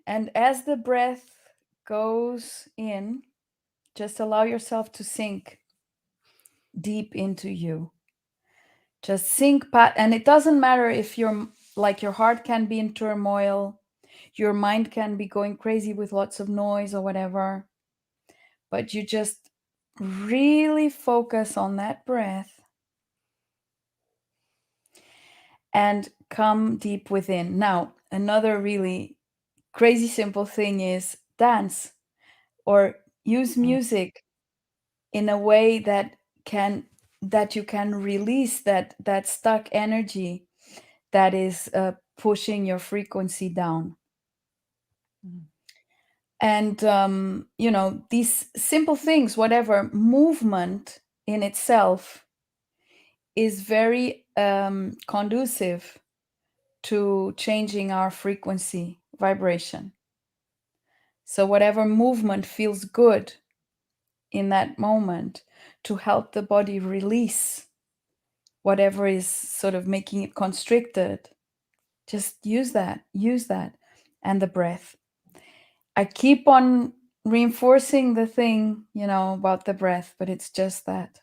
And as the breath goes in, just allow yourself to sink deep into you. Just sink and it doesn't matter if your heart can be in turmoil, your mind can be going crazy with lots of noise or whatever, but you just really focus on that breath and come deep within. Now, another really crazy simple thing is dance or use music in a way that you can release that stuck energy that is pushing your frequency down. And these simple things, whatever, movement in itself is very conducive to changing our frequency vibration. So whatever movement feels good in that moment to help the body release whatever is sort of making it constricted, just use that. And the breath. I keep on reinforcing the thing, about the breath, but it's just that,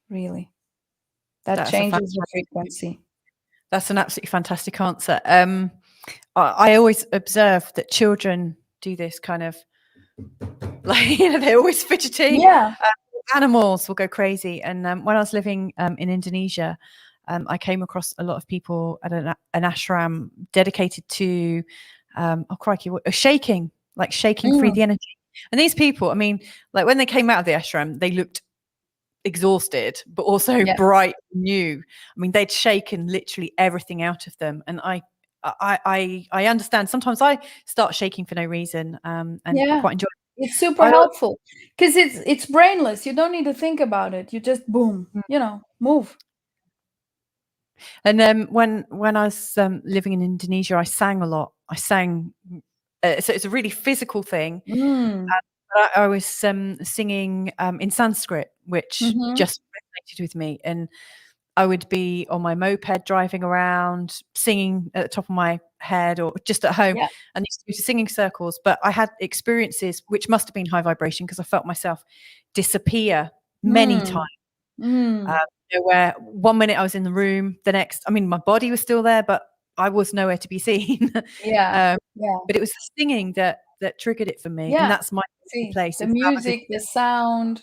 really. That changes the frequency. That's an absolutely fantastic answer. I always observe that children do this kind of, like, they're always fidgeting. Yeah. Animals will go crazy. And when I was living in Indonesia, I came across a lot of people at an ashram dedicated to, shaking free the energy. And these people, I mean, like when they came out of the ashram, they looked exhausted, but also bright, new. I mean, they'd shaken literally everything out of them. And I understand. Sometimes I start shaking for no reason, and quite enjoy it. It's super helpful because it's brainless. You don't need to think about it. You just boom, move. And then when I was living in Indonesia, I sang a lot. I sang, so it's a really physical thing. I was singing in Sanskrit, which just resonated with me. And I would be on my moped driving around, singing at the top of my head or just at home, and used to go to singing circles. But I had experiences which must have been high vibration because I felt myself disappear many times. where one minute I was in the room, the next, I mean, my body was still there, but I was nowhere to be seen. Yeah. But it was the singing that triggered it for me, Yeah. and that's my place. The It's music, the sound,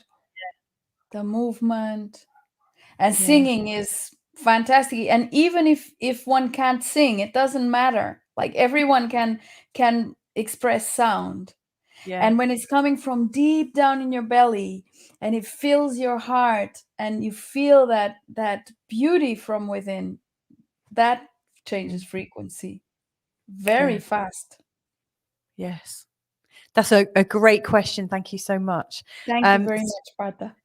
the movement, and singing is fantastic. And even if one can't sing, it doesn't matter. Like everyone can express sound. And when it's coming from deep down in your belly and it fills your heart and you feel that beauty from within, that changes frequency very fast. Yes. That's a great question. Thank you so much. Thank you very much, Partha.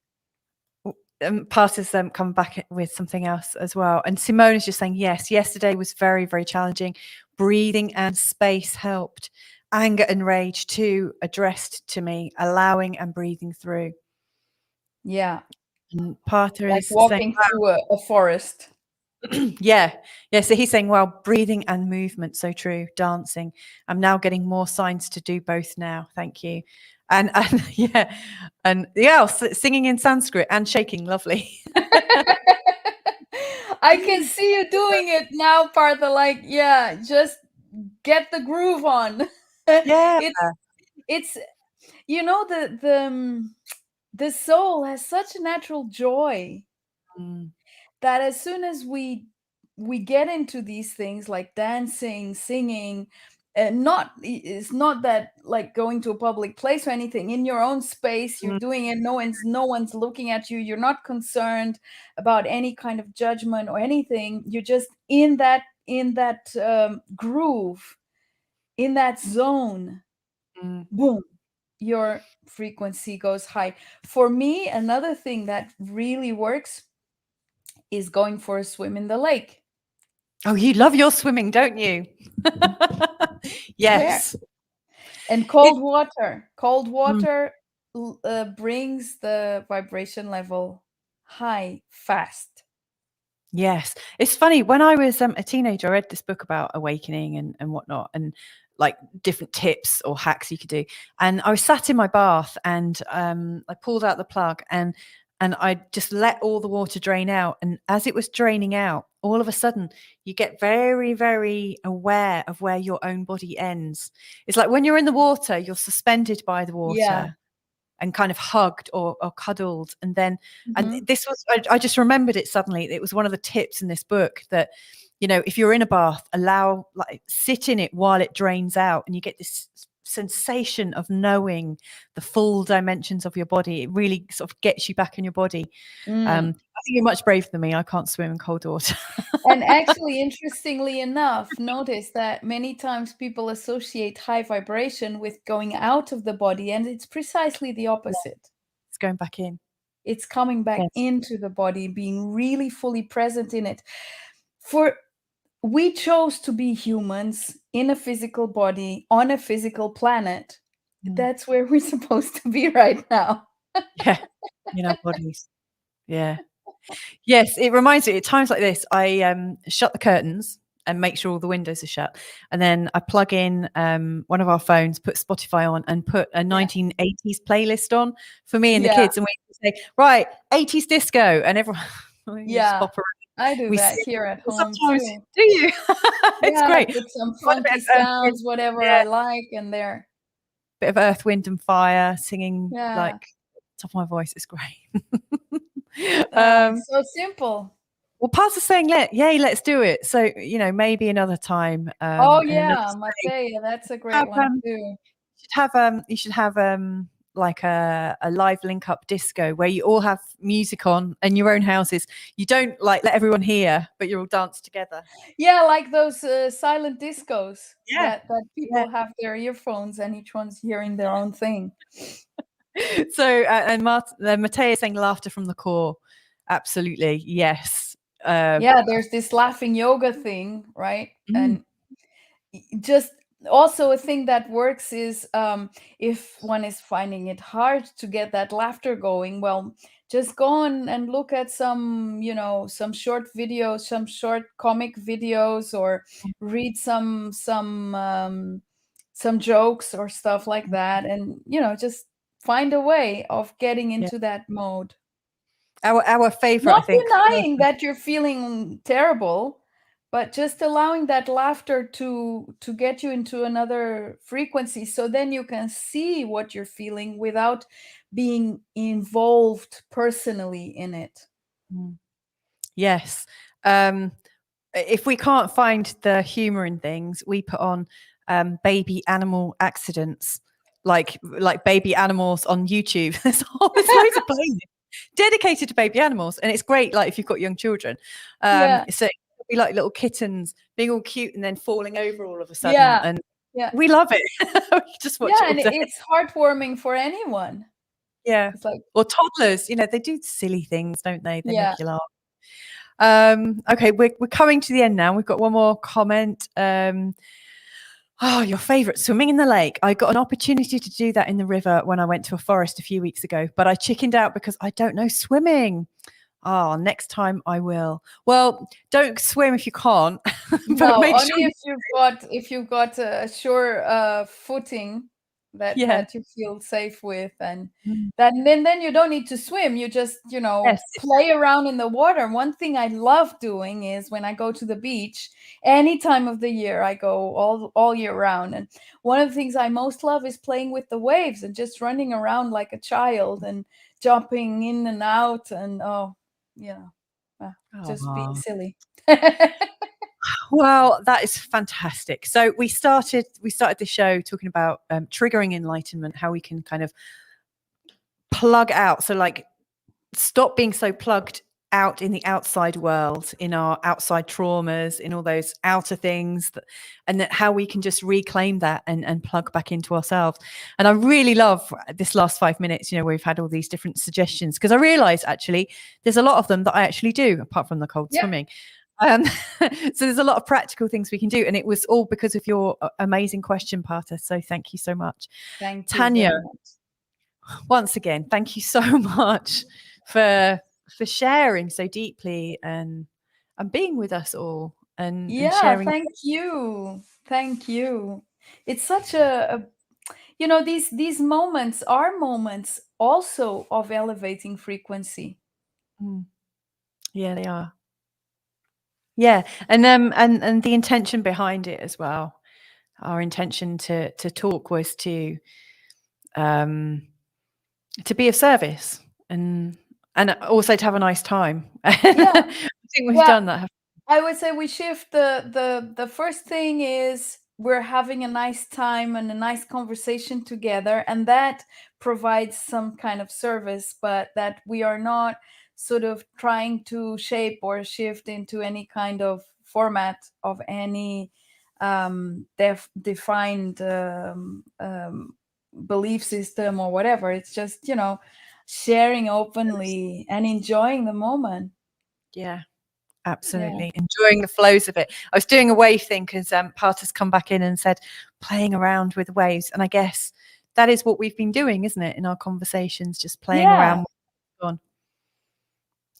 Parta's come back with something else as well. And Simone is just saying, yes, yesterday was very, very challenging. Breathing and space helped. Anger and rage too addressed to me, allowing and breathing through. Yeah. And Parta like is walking saying, through a forest. Yeah. So he's saying, well, breathing and movement, so true. Dancing. I'm now getting more signs to do both now. Thank you. And singing in Sanskrit and shaking, lovely. I can see you doing it now, Partha. Like, just get the groove on. Yeah. It's the soul has such a natural joy that as soon as we get into these things like dancing, singing, it's not that like going to a public place or anything. In your own space, you're doing it. No one's looking at you. You're not concerned about any kind of judgment or anything. You're just in that groove, in that zone. Boom, your frequency goes high. For me, another thing that really works is going for a swim in the lake. Oh, you love your swimming, don't you? Yes. And cold water brings the vibration level high fast. Yes. It's funny, when I was a teenager, I read this book about awakening and whatnot, and like different tips or hacks you could do. And I was sat in my bath and I pulled out the plug and I just let all the water drain out. And as it was draining out, all of a sudden you get very, very aware of where your own body ends. It's like when you're in the water, you're suspended by the water and kind of hugged or cuddled. And then, and this was, I just remembered it suddenly. It was one of the tips in this book that, if you're in a bath, sit in it while it drains out, and you get this sensation of knowing the full dimensions of your body. It really sort of gets you back in your body. I think you're much braver than me. I can't swim in cold water. And actually, interestingly enough, notice that many times people associate high vibration with going out of the body, and it's precisely the opposite. It's going back in. It's coming back into the body, being really fully present in it. We chose to be humans in a physical body on a physical planet. That's where we're supposed to be right now. Yeah, in our bodies. Yeah. Yes, it reminds me at times like this, I shut the curtains and make sure all the windows are shut. And then I plug in one of our phones, put Spotify on and put a 1980s playlist on for me and the kids. And we say, right, 80s disco. And everyone pop around. I do that here at home sometimes too. Do you? It's great. Put some funky sounds, whatever I like, and there. Bit of Earth, Wind and Fire, singing like top of my voice. It's great. So simple. Well, Parta's saying, let's do it. So, maybe another time. Matea, that's a great one too. You should have like a live link up disco where you all have music on in your own houses. You don't let everyone hear, but you all dance together. Yeah, like those silent discos that people have their earphones and each one's hearing their own thing. So, and Matea is saying laughter from the core. Absolutely, yes. There's this laughing yoga thing, right? And just also a thing that works is if one is finding it hard to get that laughter going, well, just go on and look at some short videos, some short comic videos, or read some jokes or stuff like that, and just find a way of getting into that mode. our favorite, Not I think. denying that you're feeling terrible, but just allowing that laughter to get you into another frequency, so then you can see what you're feeling without being involved personally in it. Yes. If we can't find the humor in things, we put on baby animal accidents, like baby animals on YouTube. There's loads of playlists dedicated to baby animals, and it's great. Like if you've got young children, Yeah. so it'll be like little kittens being all cute and then falling over all of a sudden, Yeah. and Yeah. we love it. We just watch it all And day. it's heartwarming for anyone. Yeah, It's like, or toddlers, they do silly things, don't they? They yeah. make you laugh. Okay, we're coming to the end now. We've got one more comment. Your favorite, swimming in the lake. I got an opportunity to do that in the river when I went to a forest a few weeks ago, but I chickened out because I don't know swimming. Next time I will. Well, don't swim if you can't. But No, make only sure if you've got a sure footing that you feel safe with, and then you don't need to swim. You just Yes. play around in the water. One thing I love doing is when I go to the beach, any time of the year. I go all year round, and one of the things I most love is playing with the waves and just running around like a child and jumping in and out, and just being silly. Well, that is fantastic. So we started the show talking about triggering enlightenment, how we can kind of plug out. So like stop being so plugged out in the outside world, in our outside traumas, in all those outer things, and that how we can just reclaim that and plug back into ourselves. And I really love this last 5 minutes, where we've had all these different suggestions, because I realize actually there's a lot of them that I actually do, apart from the cold swimming. So there's a lot of practical things we can do, and it was all because of your amazing question, Parta. So thank you so much. Thank you, Tania. very much. Once again, thank you so much for sharing so deeply and being with us all and sharing. Thank you. It's such a these moments are moments also of elevating frequency. Yeah, they are. Yeah, and the intention behind it as well. Our intention to talk was to be of service and also to have a nice time. I think we've done that. I would say we shift the first thing is we're having a nice time and a nice conversation together, and that provides some kind of service, but that we are not sort of trying to shape or shift into any kind of format of any defined belief system or whatever. It's just sharing openly and enjoying the moment. Yeah, absolutely. Enjoying the flows of it. I was doing a wave thing because Parta's come back in and said playing around with waves, and I guess that is what we've been doing, isn't it, in our conversations, just playing around.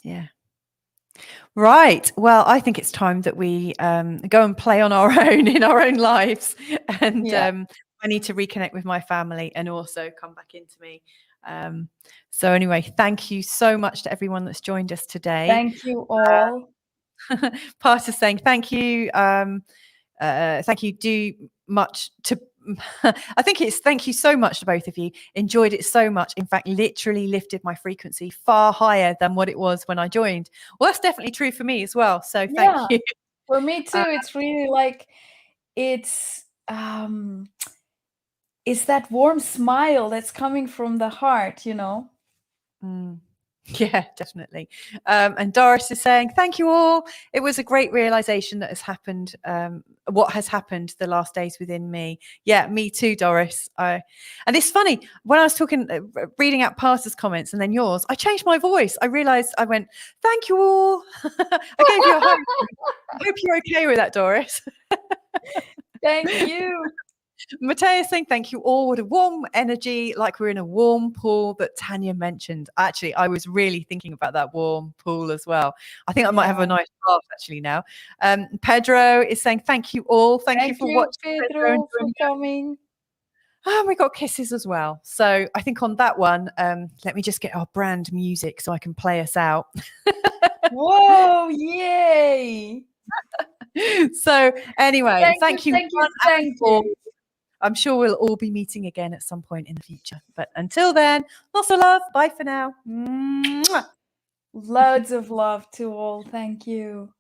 Yeah. Right. Well, I think it's time that we go and play on our own in our own lives, and I need to reconnect with my family and also come back into me. So anyway, thank you so much to everyone that's joined us today. Thank you all. Part is saying thank you. Thank you. Do much to. I think it's thank you so much to both of you. Enjoyed it so much. In fact, literally lifted my frequency far higher than what it was when I joined. Well, that's definitely true for me as well. So thank you. For me too. It's really like it's that warm smile that's coming from the heart, Yeah, definitely. And Doris is saying, thank you all. It was a great realization that has happened, what has happened the last days within me. Yeah, me too, Doris. And it's funny, when I was talking, reading out Parta's comments and then yours, I changed my voice. I realized I went, thank you all. I gave you a hug. I hope you're okay with that, Doris. Thank you. Mateus saying thank you all. What a warm energy, like we're in a warm pool that Tania mentioned. Actually, I was really thinking about that warm pool as well. I think I might have a nice bath actually now. Pedro is saying thank you all. Thank you for watching. Pedro, for coming. And we got kisses as well. So I think on that one, let me just get our brand music so I can play us out. Whoa, yay. So anyway, thank you. Thank you. I'm sure we'll all be meeting again at some point in the future. But until then, lots of love. Bye for now. Mwah. Loads of love to all. Thank you.